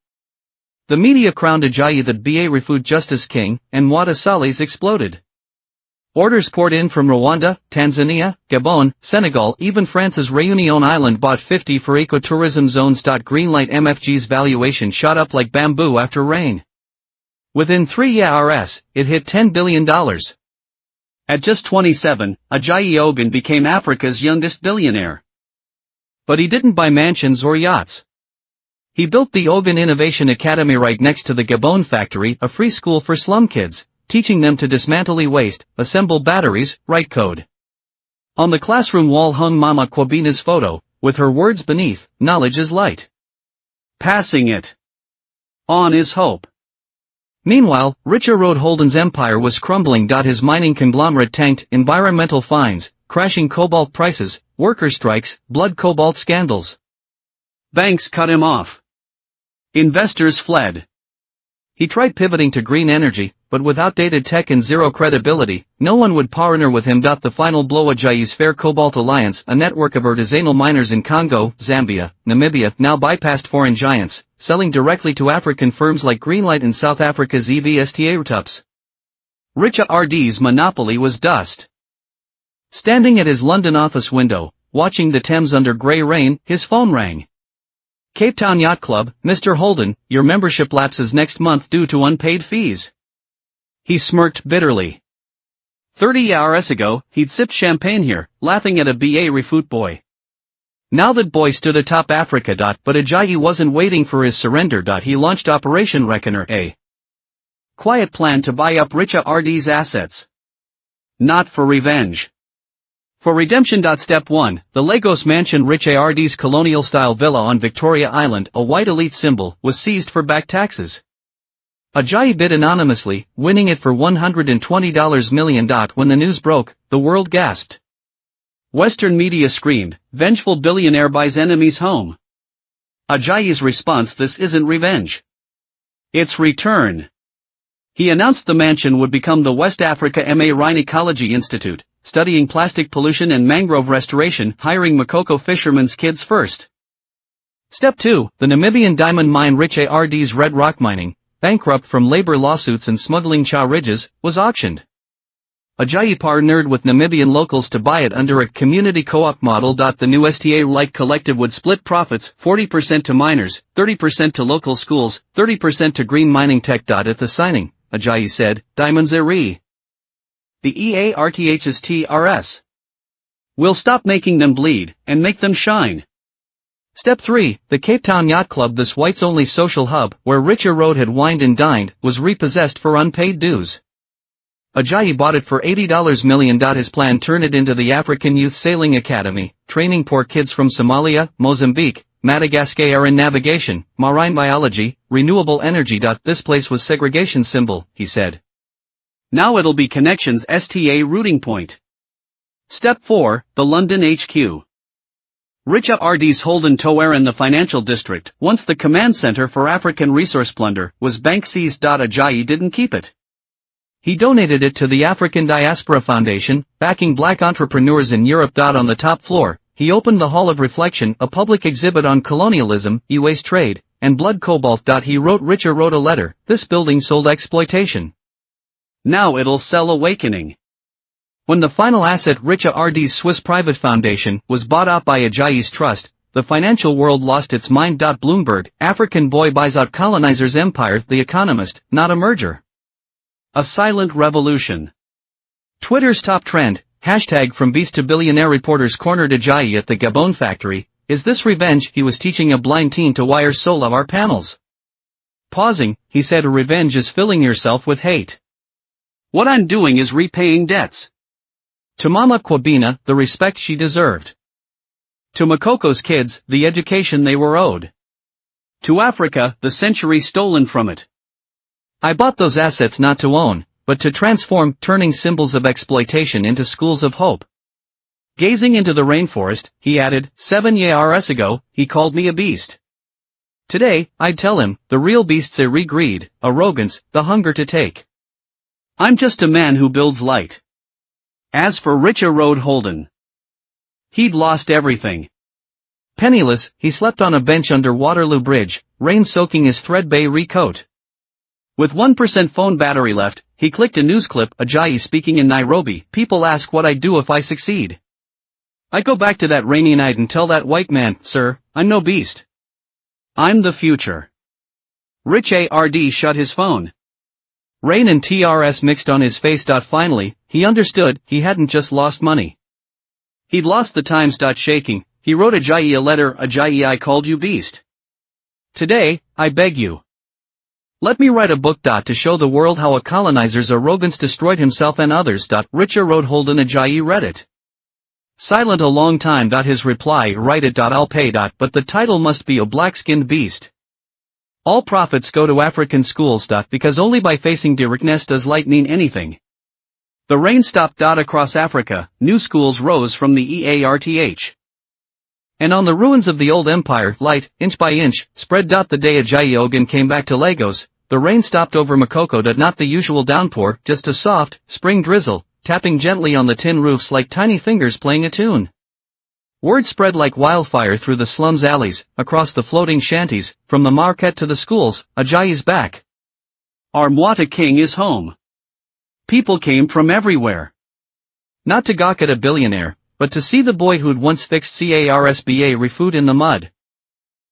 The media crowned Ajayi the BA Refu Justice King, and Mwada Salih's exploded. Orders poured in from Rwanda, Tanzania, Gabon, Senegal, even France's Réunion Island bought 50 for ecotourism zones. Greenlight MFG's valuation shot up like bamboo after rain. Within 3 years, it hit $10 billion. At just 27, Ajayi Ogun became Africa's youngest billionaire. But he didn't buy mansions or yachts. He built the Ogun Innovation Academy right next to the Gabon factory, a free school for slum kids, teaching them to dismantle e-waste, assemble batteries, write code. On the classroom wall hung Mama Kwabina's photo, with her words beneath, knowledge is light. Passing it on is hope. Meanwhile, Richa Road Holden's empire was crumbling. His mining conglomerate tanked, environmental fines, crashing cobalt prices, worker strikes, blood cobalt scandals. Banks cut him off. Investors fled. He tried pivoting to green energy, but with outdated tech and zero credibility, no one would partner with him. The final blow: Ajayi's Fair Cobalt Alliance, a network of artisanal miners in Congo, Zambia, Namibia, now bypassed foreign giants, selling directly to African firms like Greenlight and South Africa's EVSTA. Richard RD's monopoly was dust. Standing at his London office window, watching the Thames under grey rain, his phone rang. Cape Town Yacht Club, Mr. Holden, your membership lapses next month due to unpaid fees. He smirked bitterly. 30 years ago, he'd sipped champagne here, laughing at a barefoot boy. Now that boy stood atop Africa. But Ajayi wasn't waiting for his surrender. He launched Operation Reckoner, a quiet plan to buy up Richard RD's assets. Not for revenge. For redemption. Step 1, the Lagos mansion Richard RD's colonial-style villa on Victoria Island, a white elite symbol, was seized for back taxes. Ajayi bid anonymously, winning it for $120 million. When the news broke, the world gasped. Western media screamed, "Vengeful billionaire buys enemy's home." Ajayi's response: this isn't revenge. It's return. He announced the mansion would become the West Africa Marine Ecology Institute, studying plastic pollution and mangrove restoration, hiring Makoko fishermen's kids first. Step 2, the Namibian diamond mine Richard RD's Red Rock Mining, bankrupt from labor lawsuits and smuggling Cha Ridges, was auctioned. Ajayi partnered with Namibian locals to buy it under a community co-op model. The new STA-like collective would split profits, 40% to miners, 30% to local schools, 30% to green mining tech. At the signing, Ajayi said, "Diamonds are the EARTH's TRS. We'll stop making them bleed, and make them shine." Step 3, the Cape Town Yacht Club, this whites-only social hub, where Richard Road had wined and dined, was repossessed for unpaid dues. Ajayi bought it for $80 million. His plan: turn it into the African Youth Sailing Academy, training poor kids from Somalia, Mozambique, Madagascar in navigation, marine biology, renewable energy. This place was segregation symbol, he said. Now it'll be Connections STA routing point. Step 4, the London HQ. Richard RD's Holden Tower in the financial district, once the command center for African resource plunder, was bank seized. Ajayi didn't keep it. He donated it to the African Diaspora Foundation, backing black entrepreneurs in Europe. On the top floor, he opened the Hall of Reflection, a public exhibit on colonialism, e-waste trade, and blood cobalt. He wrote Richard wrote a letter, "This building sold exploitation. Now it'll sell awakening." When the final asset, Richard RD's Swiss private foundation, was bought out by Ajayi's trust, the financial world lost its mind. Bloomberg, African boy buys out colonizer's empire. The Economist, not a merger. A silent revolution. Twitter's top trend, hashtag from beast to billionaire. Reporters cornered Ajayi at the Gabon factory. Is this revenge? He was teaching a blind teen to wire solar panels. Pausing, he said, revenge is filling yourself with hate. What I'm doing is repaying debts. To Mama Kwabena, the respect she deserved. To Makoko's kids, the education they were owed. To Africa, the century stolen from it. I bought those assets not to own, but to transform, turning symbols of exploitation into schools of hope. Gazing into the rainforest, he added, 7 years ago, he called me a beast. Today, I'd tell him, the real beasts are greed, arrogance, the hunger to take. I'm just a man who builds light. As for Richard Holden, he'd lost everything. Penniless, he slept on a bench under Waterloo Bridge, rain soaking his threadbare coat. With 1% phone battery left, he clicked a news clip. Ajayi speaking in Nairobi. People ask what I'd do if I succeed. I go back to that rainy night and tell that white man, "Sir, I'm no beast. I'm the future." Richard RD shut his phone. Rain and TRS mixed on his face. Finally, he understood, he hadn't just lost money. He'd lost the times. Shaking, he wrote Ajayi a letter. Ajayi, I called you beast. Today, I beg you. Let me write a book. To show the world how a colonizer's arrogance destroyed himself and others. Richard Holden. Ajayi read it. Silent a long time. His reply, write it. I'll pay. But the title must be A Black-Skinned Beast. All profits go to African schools. Because only by facing directness does light mean anything. The rain stopped. Across Africa, new schools rose from the EARTH. And on the ruins of the old empire, light, inch by inch, spread. The day Ajayi Ogun came back to Lagos, the rain stopped over Makoko, not the usual downpour, just a soft, spring drizzle, tapping gently on the tin roofs like tiny fingers playing a tune. Word spread like wildfire through the slums alleys, across the floating shanties, from the market to the schools, Ajayi's back. Our Mwata king is home. People came from everywhere. Not to gawk at a billionaire, but to see the boy who'd once fixed cars barefoot in the mud.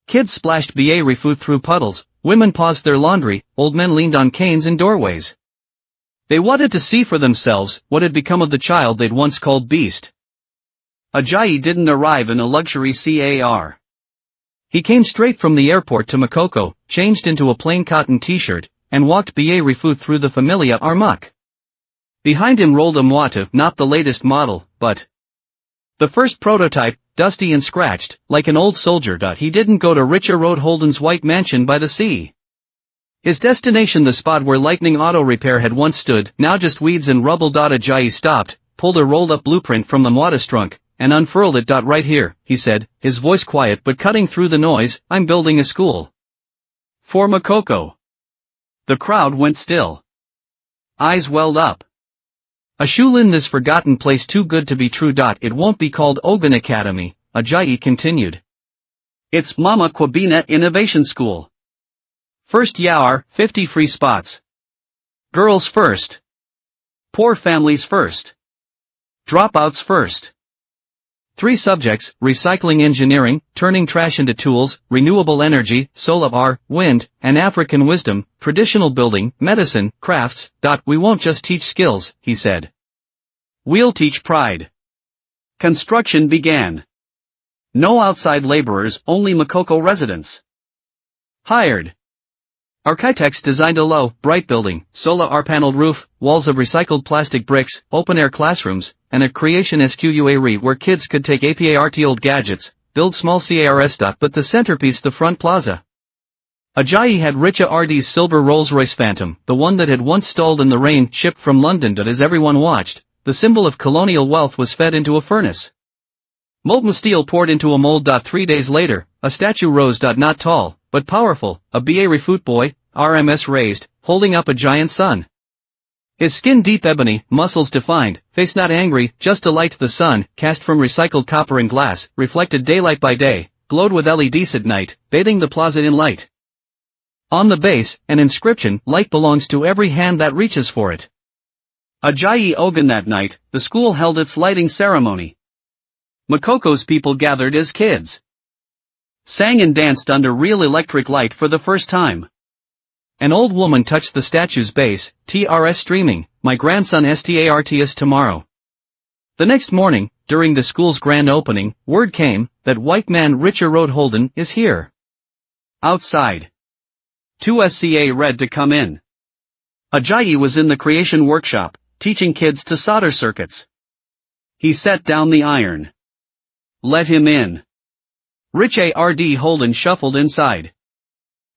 Kids splashed barefoot through puddles, women paused their laundry, old men leaned on canes in doorways. They wanted to see for themselves what had become of the child they'd once called Beast. Ajayi didn't arrive in a luxury car. He came straight from the airport to Makoko, changed into a plain cotton t-shirt, and walked barefoot through the familia Armuk. Behind him rolled a Mwata, not the latest model, but the first prototype, dusty and scratched, like an old soldier. He didn't go to Richa Road Holden's white mansion by the sea. His destination, the spot where Lightning Auto Repair had once stood, now just weeds and rubble. Ajayi stopped, pulled a rolled-up blueprint from the Mwata's trunk, and unfurled it. Right here, he said, his voice quiet but cutting through the noise, I'm building a school. For Makoko. The crowd went still. Eyes welled up. A shul in this forgotten place too good to be true. It won't be called Ogun Academy, Ajayi continued. It's Mama Kwabena Innovation School. First Yaar, 50 free spots. Girls first. Poor families first. Dropouts first. 3 subjects, recycling engineering, turning trash into tools, renewable energy, solar, wind, and African wisdom, traditional building, medicine, crafts. We won't just teach skills, he said. We'll teach pride. Construction began. No outside laborers, only Makoko residents. Hired. Architects designed a low, bright building, solar paneled roof, walls of recycled plastic bricks, open-air classrooms, and a creation SQUARE where kids could take APART old gadgets, build small CARS. But the centerpiece, the front plaza. Ajayi had Richa RD's silver Rolls-Royce Phantom, the one that had once stalled in the rain, shipped from London. As everyone watched, the symbol of colonial wealth was fed into a furnace. Molten steel poured into a mold. 3 days later, a statue rose. Not tall, but powerful, a barefoot boy, RMS raised, holding up a giant sun. His skin deep ebony, muscles defined, face not angry, just alight. The sun, cast from recycled copper and glass, reflected daylight by day, glowed with LEDs at night, bathing the plaza in light. On the base, an inscription, light belongs to every hand that reaches for it. Ajayi Ogun. That night, the school held its lighting ceremony. Makoko's people gathered as kids. Sang and danced under real electric light for the first time. An old woman touched the statue's base, TRS streaming, my grandson STARTS tomorrow. The next morning, during the school's grand opening, word came that white man Richa Road Holden is here. Outside. 2 SCA read to come in. Ajayi was in the creation workshop, teaching kids to solder circuits. He set down the iron. Let him in. Richa RD Holden shuffled inside.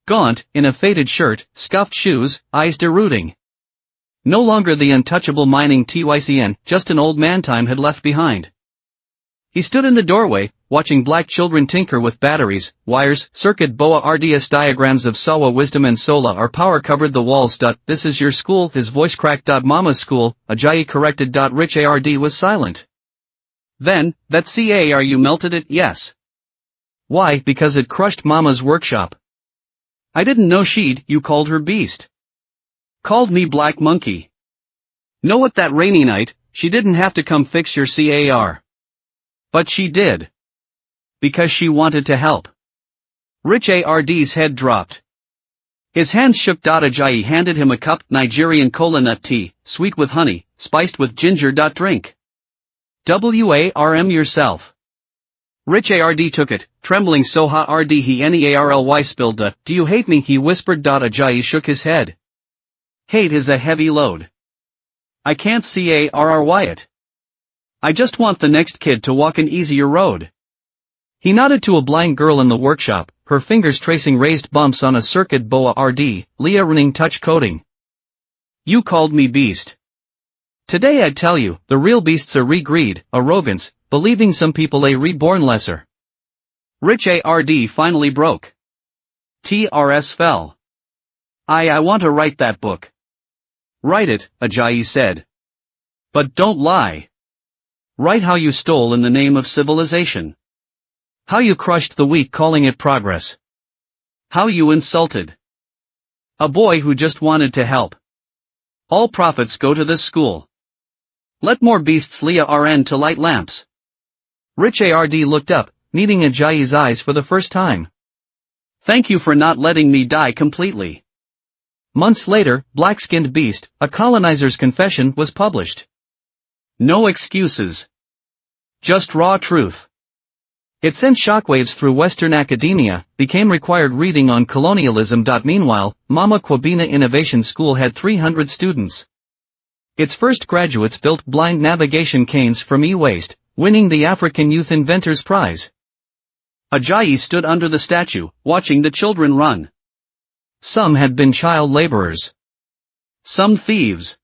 Gaunt, in a faded shirt, scuffed shoes, eyes derooting. No longer the untouchable mining TYCN, just an old man time had left behind. He stood in the doorway, watching black children tinker with batteries, wires, circuit boa RDS diagrams of Sawa wisdom and Sola power covered the walls. This is your school, his voice cracked. Mama's school, Ajayi corrected. Richa RD was silent. Then, that CAR you melted it, yes. Why? Because it crushed Mama's workshop. I didn't know you called her Beast. Called me Black Monkey. Know what, that rainy night, she didn't have to come fix your CAR. But she did. Because she wanted to help. Richa RD's head dropped. His hands shook. Ajayi handed him a cup, Nigerian cola nut tea, sweet with honey, spiced with ginger. Drink. WARM yourself. Richa RD took it, trembling. So ha RD he NEARLY spilled. Do you hate me? He whispered. Ajayi shook his head. Hate is a heavy load. I can't CARRY it. I just want the next kid to walk an easier road. He nodded to a blind girl in the workshop, her fingers tracing raised bumps on a circuit boa RD, Leah running touch coding. You called me Beast. Today I'd tell you, the real beasts are greed, arrogance, believing some people a reborn lesser. Richa RD finally broke. TRS fell. I want to write that book. Write it, Ajayi said. But don't lie. Write how you stole in the name of civilization. How you crushed the weak calling it progress. How you insulted a boy who just wanted to help. All profits go to this school. Let more beasts leah RN to light lamps. Rich ARD looked up, meeting Ajayi's eyes for the first time. Thank you for not letting me die completely. Months later, Black-Skinned Beast, A Colonizer's Confession was published. No excuses. Just raw truth. It sent shockwaves through Western academia, became required reading on colonialism. Meanwhile, Mama Kwabena Innovation School had 300 students. Its first graduates built blind navigation canes from e-waste, winning the African Youth Inventors Prize. Ajayi stood under the statue, watching the children run. Some had been child laborers. Some thieves.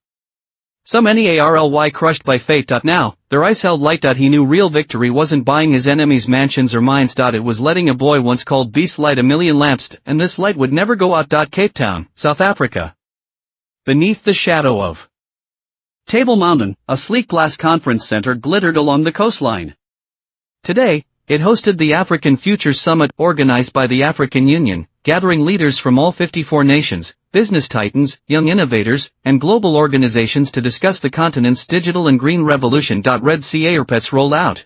Some NEARLY crushed by fate. Now, their eyes held light. He knew real victory wasn't buying his enemies mansions or mines. It was letting a boy once called Beast light a million lamps, and this light would never go out. Cape Town, South Africa. Beneath the shadow of Table Mountain, a sleek glass conference center glittered along the coastline. Today, it hosted the African Future Summit organized by the African Union, gathering leaders from all 54 nations, business titans, young innovators, and global organizations to discuss the continent's digital and green revolution. Red Sea airpets rolled out.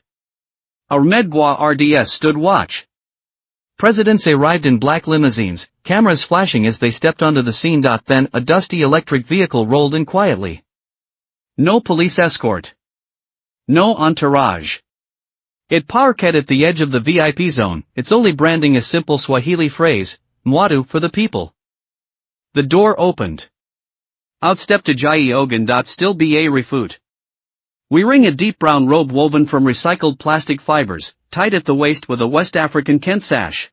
Ahmedgwa RDS stood watch. Presidents arrived in black limousines, cameras flashing as they stepped onto the scene. Then a dusty electric vehicle rolled in quietly. No police escort. No entourage. It parked at the edge of the VIP zone, its only branding a simple Swahili phrase, Mwatu for the people. The door opened. Out stepped Ajayi Ogun. Still barefoot. Wearing a deep brown robe woven from recycled plastic fibers, tied at the waist with a West African Kent sash.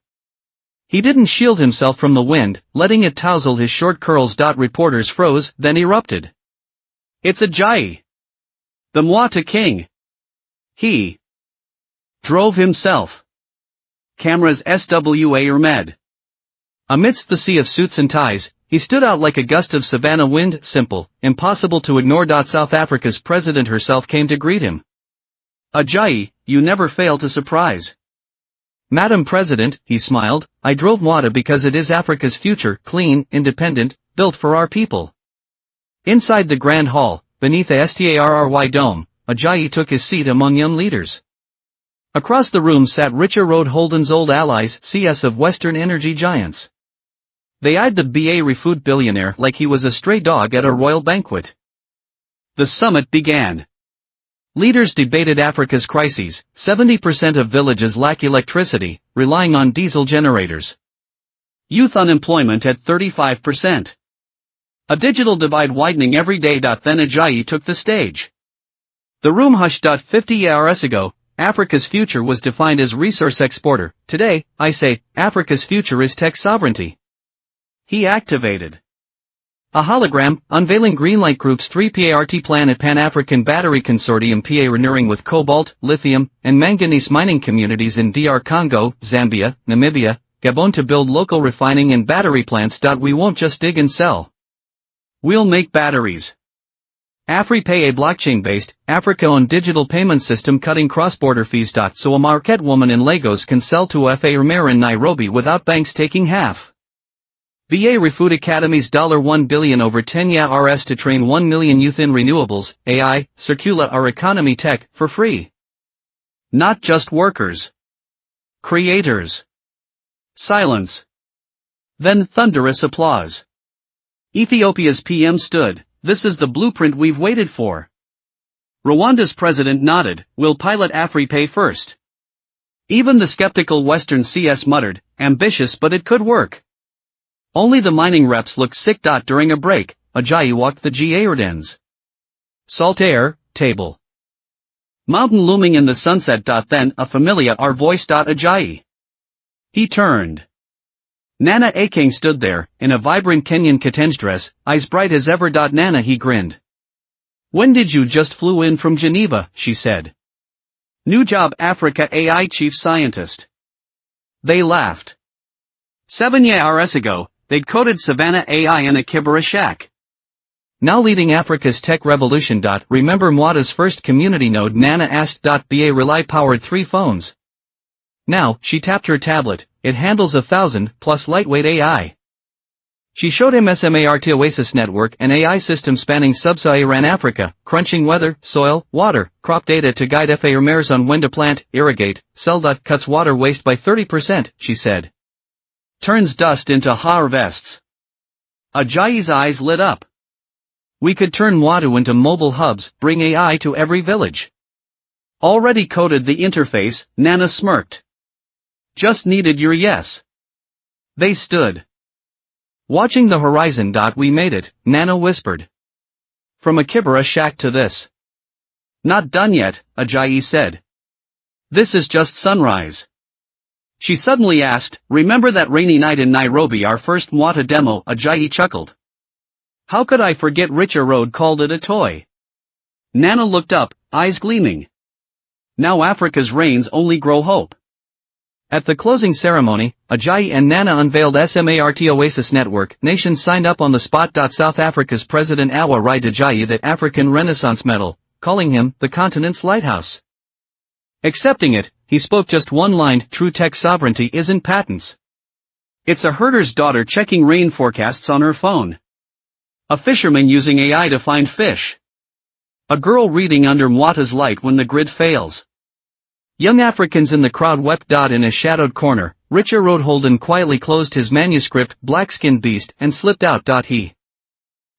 He didn't shield himself from the wind, letting it touzle his short curls. Reporters froze, then erupted. It's Ajayi. The Mwatu King. He drove himself. Cameras SWA Ahmed. Amidst the sea of suits and ties, he stood out like a gust of savannah wind, simple, impossible to ignore. South Africa's president herself came to greet him. Ajayi, you never fail to surprise. Madam President, he smiled, I drove Mwatu because it is Africa's future, clean, independent, built for our people. Inside the Grand Hall, beneath a STARRY dome, Ajayi took his seat among young leaders. Across the room sat Richard Road Holden's old allies, CS of Western energy giants. They eyed the barefoot billionaire like he was a stray dog at a royal banquet. The summit began. Leaders debated Africa's crises. 70% of villages lack electricity, relying on diesel generators. Youth unemployment at 35%. A digital divide widening every day. Then Ajayi took the stage. The room hushed. 50 years ago, Africa's future was defined as resource exporter. Today, I say, Africa's future is tech sovereignty. He activated a hologram, unveiling Greenlight Group's 3PART plan at Pan-African Battery Consortium PA renewing with cobalt, lithium, and manganese mining communities in DR Congo, Zambia, Namibia, Gabon to build local refining and battery plants. We won't just dig and sell. We'll make batteries. AfriPay, a blockchain-based, Africa-owned digital payment system cutting cross-border fees. So a Marquette woman in Lagos can sell to a farmer in Nairobi without banks taking half. Barefoot Academy's $1 billion over 10 years to train 1 million youth in renewables, AI, circular or economy tech, for free. Not just workers. Creators. Silence. Then thunderous applause. Ethiopia's PM stood, this is the blueprint we've waited for. Rwanda's president nodded, we'll pilot AfriPay first. Even the skeptical Western CS muttered, ambitious but it could work. Only the mining reps looked sick. During a break, Ajayi walked the Gardens. Salt air, table. Mountain looming in the sunset. Then a familiar voice. Ajayi. He turned. Nana Akeng stood there, in a vibrant Kenyan kitenge dress, eyes bright as ever. Nana, he grinned. When did you just flew in from Geneva, she said. New job, Africa AI chief scientist. They laughed. 7 years ago, They'd coded Savannah AI in a Kibera shack. Now leading Africa's tech revolution. Remember Mwata's first community node Nana asked. Ba Rely powered 3 phones. Now, she tapped her tablet, it handles 1,000 plus lightweight AI. She showed him SMART Oasis Network, an AI system spanning sub-Saharan Africa, crunching weather, soil, water, crop data to guide farmers on when to plant, irrigate, sell. Cuts water waste by 30%, she said. Turns dust into harvests. Ajayi's eyes lit up. We could turn Mwatu into mobile hubs, bring AI to every village. Already coded the interface, Nana smirked. Just needed your yes. They stood. Watching the horizon. We made it, Nana whispered. From a Kibera shack to this. Not done yet, Ajayi said. This is just sunrise. She suddenly asked, remember that rainy night in Nairobi, our first Mwata demo? Ajayi chuckled. How could I forget? Richa Road called it a toy. Nana looked up, eyes gleaming. Now Africa's rains only grow hope. At the closing ceremony, Ajayi and Nana unveiled SMART Oasis Network. Nations signed up on the spot. South Africa's President Awa Rai Ajayi the African Renaissance Medal, calling him the continent's lighthouse. Accepting it, he spoke just one line: true tech sovereignty isn't patents. It's a herder's daughter checking rain forecasts on her phone. A fisherman using AI to find fish. A girl reading under Mwata's light when the grid fails. Young Africans in the crowd wept. In a shadowed corner, Richa Road Holden quietly closed his manuscript, Black-Skinned Beast, and slipped out. He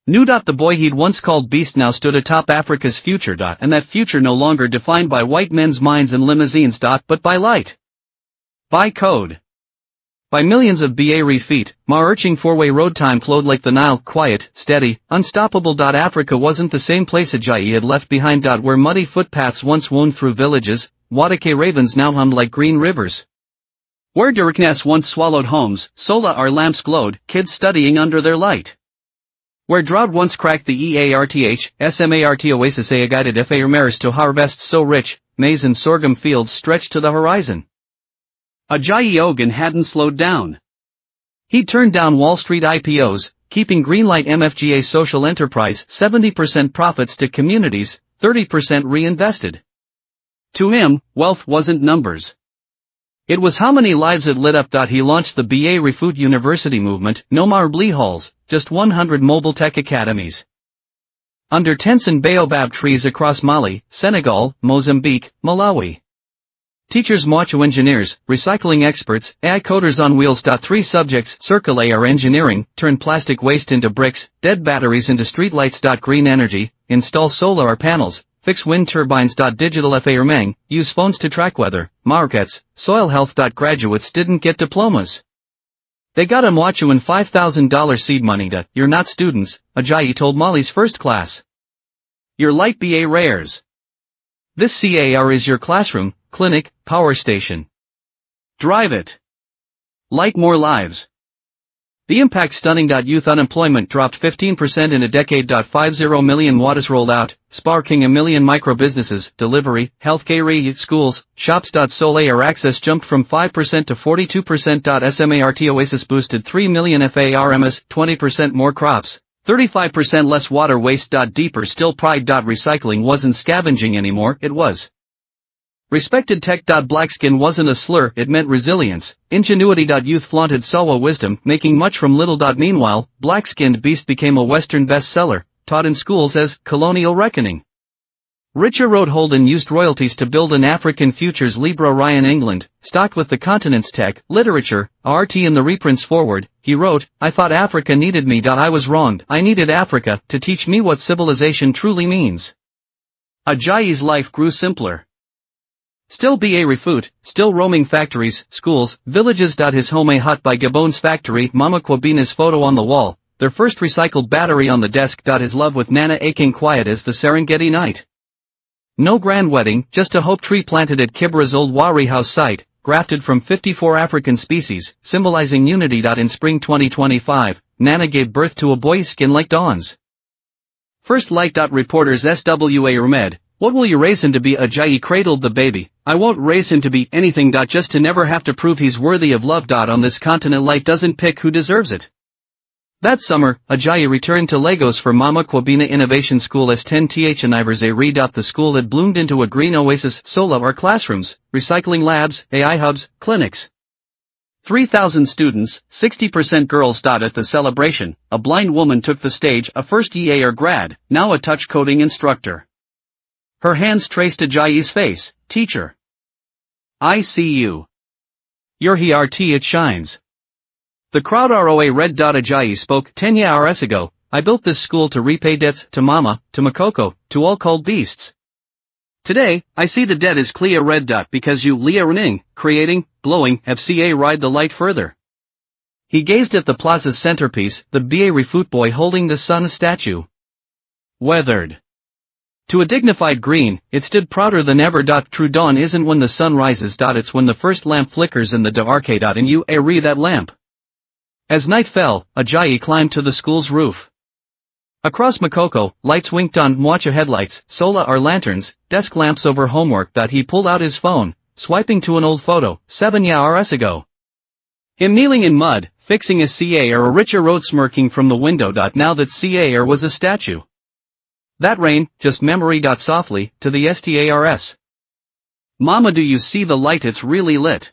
knew. The boy he'd once called Beast now stood atop Africa's future. And that future no longer defined by white men's minds and limousines. But by light. By code. By millions of Ba feet, ma-urching 4-way road. Time flowed like the Nile, quiet, steady, unstoppable. Africa wasn't the same place Ajayi had left behind. Where muddy footpaths once wound through villages, Wadake ravens now hummed like green rivers. Where darkness once swallowed homes, sola our lamps glowed, kids studying under their light. Where drought once cracked the EARTH, SMART Oasis AI guided farmers to harvests so rich, maize and sorghum fields stretched to the horizon. Ajayi Ogun hadn't slowed down. He turned down Wall Street IPOs, keeping Greenlight MFGA social enterprise 70% profits to communities, 30% reinvested. To him, wealth wasn't numbers. It was how many lives it lit up. He launched the barefoot university movement, no more blee halls, just 100 mobile tech academies. Under tents and baobab trees across Mali, Senegal, Mozambique, Malawi. Teachers, Mwachu engineers, recycling experts, AI coders on wheels. 3 subjects: circle AR engineering, turn plastic waste into bricks, dead batteries into streetlights. Green energy, install solar panels, fix wind turbines. Digital farming, use phones to track weather, markets, soil health. Graduates didn't get diplomas. They got a Mwachu and $5,000 seed money. You're not students, Ajayi told Mali's first class. You're light BA rares. This CAR is your classroom, clinic, power station. Drive it. Light more lives. The impact stunning. Youth unemployment dropped 15% in a decade. 50 million Watas rolled out, sparking a million micro-businesses, delivery, healthcare, schools, shops. Solar access jumped from 5% to 42%. SMART Oasis boosted 3 million FARMs, 20% more crops, 35% less water waste. Deeper still, pride. Recycling wasn't scavenging anymore, it was respected tech. Blackskin wasn't a slur, it meant resilience, ingenuity. Youth flaunted Sawa wisdom, making much from little. Meanwhile, Black-Skinned Beast became a Western bestseller, taught in schools as colonial reckoning. Richa Road Holden used royalties to build an African futures Libra Ryan England, stocked with the continent's tech, literature, art and the reprints forward. He wrote, I thought Africa needed me. I was wronged. I needed Africa to teach me what civilization truly means. Ajayi's life grew simpler. Still barefoot, still roaming factories, schools, villages. His home a hut by Gabon's factory, Mama Kwabina's photo on the wall, their first recycled battery on the desk. His love with Nana aching quiet as the Serengeti night. No grand wedding, just a hope tree planted at Kibera's old Wari house site, grafted from 54 African species, symbolizing unity. In spring 2025, Nana gave birth to a boy's skin like dawn's first light. Reporters SWA Ahmed, what will you raise him to be? Ajayi cradled the baby, I won't raise him to be anything. Just to never have to prove he's worthy of love. On this continent light doesn't pick who deserves it. That summer, Ajayi returned to Lagos for Mama Kwabena Innovation School S10th Aniverse re. The school had bloomed into a green oasis. Sola are classrooms, recycling labs, AI hubs, clinics. 3,000 students, 60% girls. At the celebration, a blind woman took the stage, a first year grad, now a touch coding instructor. Her hands traced Ajayi's face. Teacher. I see you. You're here. It shines. The crowd roa read. Ajayi spoke. 10 years ago, I built this school to repay debts, to Mama, to Makoko, to all called beasts. Today, I see the debt is clear. Red. Because you running, creating, glowing, FCA ride the light further. He gazed at the plaza's centerpiece, the barefoot boy holding the sun statue. Weathered to a dignified green, it stood prouder than ever. True dawn isn't when the sun rises. It's when the first lamp flickers in the dark. And you re that lamp. As night fell, Ajayi climbed to the school's roof. Across Makoko, lights winked on. Mwacha headlights, Sola are lanterns, desk lamps over homework. He pulled out his phone, swiping to an old photo, 7 years ago. Him kneeling in mud, fixing a CAR. A richer road smirking from the window. Now that CAR was a statue. That rain, just memory. Softly, to the stars. Mama, do you see the light? It's really lit.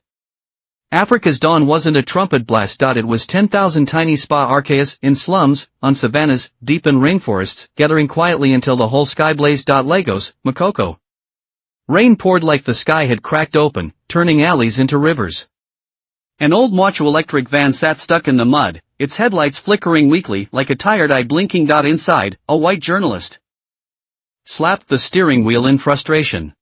Africa's dawn wasn't a trumpet blast. It was 10,000 tiny spa archaeas, in slums, on savannas, deep in rainforests, gathering quietly until the whole sky blazed. Lagos, Makoko. Rain poured like the sky had cracked open, turning alleys into rivers. An old Mwachu electric van sat stuck in the mud, its headlights flickering weakly like a tired eye blinking. Inside, a white journalist slapped the steering wheel in frustration.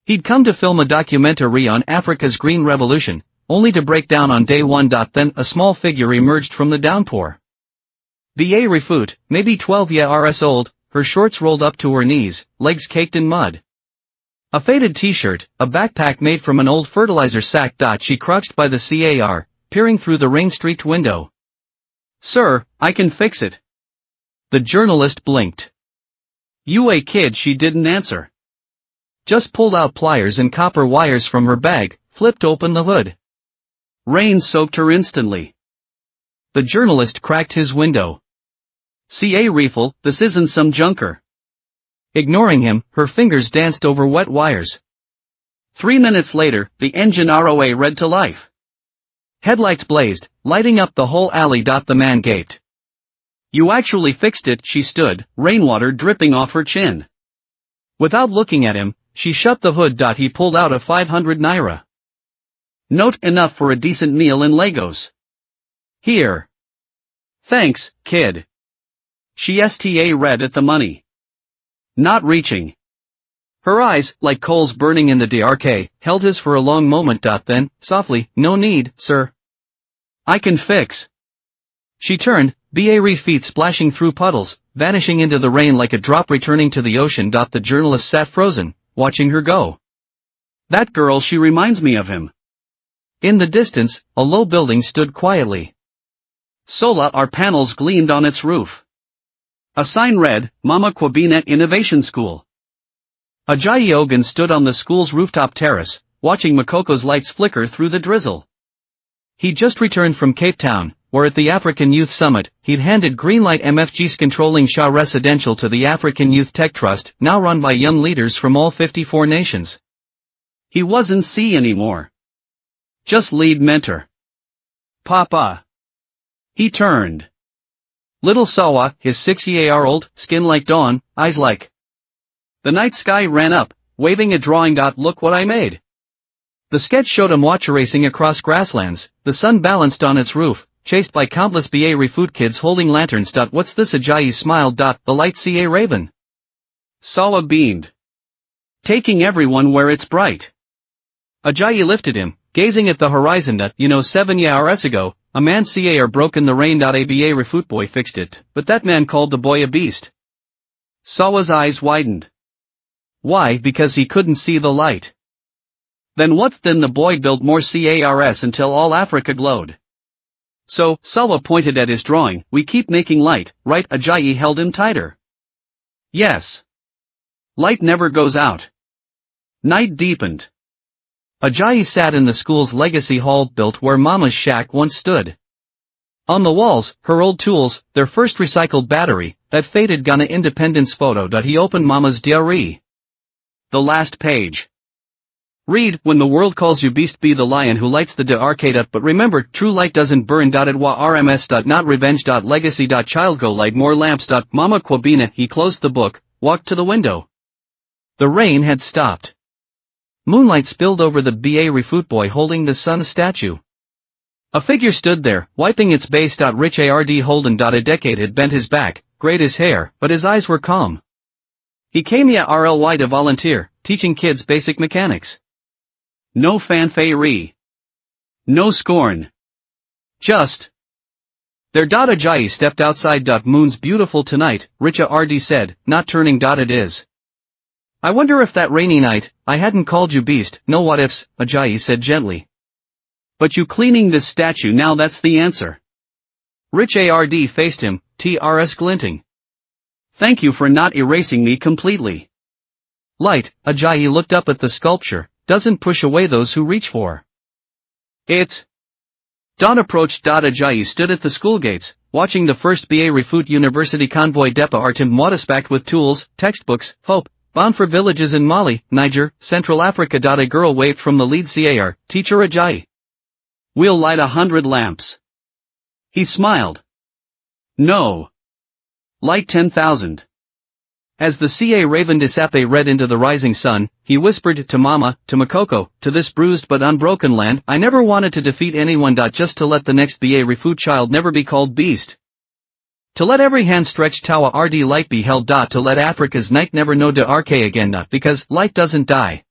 He'd come to film a documentary on Africa's Green Revolution, only to break down on day one. Then a small figure emerged from the downpour. Barefoot, maybe 12 years old, her shorts rolled up to her knees, legs caked in mud. A faded t-shirt, a backpack made from an old fertilizer sack. She crouched by the CAR, peering through the rain-streaked window. Sir, I can fix it. The journalist blinked. You a kid? She didn't answer. Just pulled out pliers and copper wires from her bag, flipped open the hood. Rain soaked her instantly. The journalist cracked his window. CA Refill, this isn't some junker. Ignoring him, her fingers danced over wet wires. 3 minutes later, the engine ROA read to life. Headlights blazed, lighting up the whole alley. The man gaped. You actually fixed it. She stood, rainwater dripping off her chin. Without looking at him, she shut the hood. He pulled out a 500 naira note, enough for a decent meal in Lagos. Here. Thanks, kid. She sta read at the money. Not reaching. Her eyes, like coals burning in the dark, held his for a long moment. Then, softly, no need, sir. I can fix. She turned, bare feet splashing through puddles, vanishing into the rain like a drop returning to the ocean. The journalist sat frozen, watching her go. That girl, she reminds me of him. In the distance, a low building stood quietly. Sola our panels gleamed on its roof. A sign read, Mama Kwabena Innovation School. Ajayi Ogun stood on the school's rooftop terrace, watching Makoko's lights flicker through the drizzle. He'd just returned from Cape Town, where at the African Youth Summit, he'd handed greenlight MFG's controlling Shah Residential to the African Youth Tech Trust, now run by young leaders from all 54 nations. He wasn't C anymore. Just lead mentor. Papa. He turned. Little Sawa, his 6-year-old, skin like dawn, eyes like the night sky, ran up, waving a drawing. Look what I made. The sketch showed a Mwacha racing across grasslands, the sun balanced on its roof, chased by countless barefoot kids holding lanterns. What's this? Ajayi smiled. The light ca raven. Sawa beamed. Taking everyone where it's bright. Ajayi lifted him, gazing at the horizon. 7 years ago, a man ca broke in the rain. A barefoot boy fixed it, but that man called the boy a beast. Sawa's eyes widened. Why? Because he couldn't see the light. Then what? Then the boy built more cars until all Africa glowed. So, Sawa pointed at his drawing, we keep making light, right? Ajayi held him tighter. Yes. Light never goes out. Night deepened. Ajayi sat in the school's legacy hall built where Mama's shack once stood. On the walls, her old tools, their first recycled battery, that faded Ghana independence photo. He opened Mama's diary. The last page. Read, when the world calls you beast, be the lion who lights the arcade. But remember, true light doesn't burn. It wa rms. Not revenge. Legacy. Child go light more lamps. Mama Kwabena. He closed the book, walked to the window. The rain had stopped. Moonlight spilled over the barefoot boy holding the sun statue. A figure stood there, wiping its base. Rich Ard Holden. A decade had bent his back, grayed his hair, but his eyes were calm. He came RLY to volunteer, teaching kids basic mechanics. No fanfare. No scorn. Just. There. Ajayi stepped outside. Moon's beautiful tonight, Richa RD said, not turning. It is. I wonder if that rainy night, I hadn't called you beast. No what ifs, Ajayi said gently. But you cleaning this statue now, that's the answer. Rich Ard faced him, TRS glinting. Thank you for not erasing me completely. Light, Ajayi looked up at the sculpture, doesn't push away those who reach for it. Approached. Ajayi stood at the school gates, watching the first barefoot University convoy depart him back with tools, textbooks, hope, bound for villages in Mali, Niger, Central Africa. A girl waved from the lead car, Teacher Ajayi. We'll light 100 lamps. He smiled. No. Light 10,000. As the Ca Raven Disape read into the rising sun, he whispered to Mama, to Makoko, to this bruised but unbroken land, I never wanted to defeat anyone. Just to let the next barefoot child never be called beast. To let every hand stretched Tawa RD light be held. To let Africa's night never know de arche again. Because light doesn't die.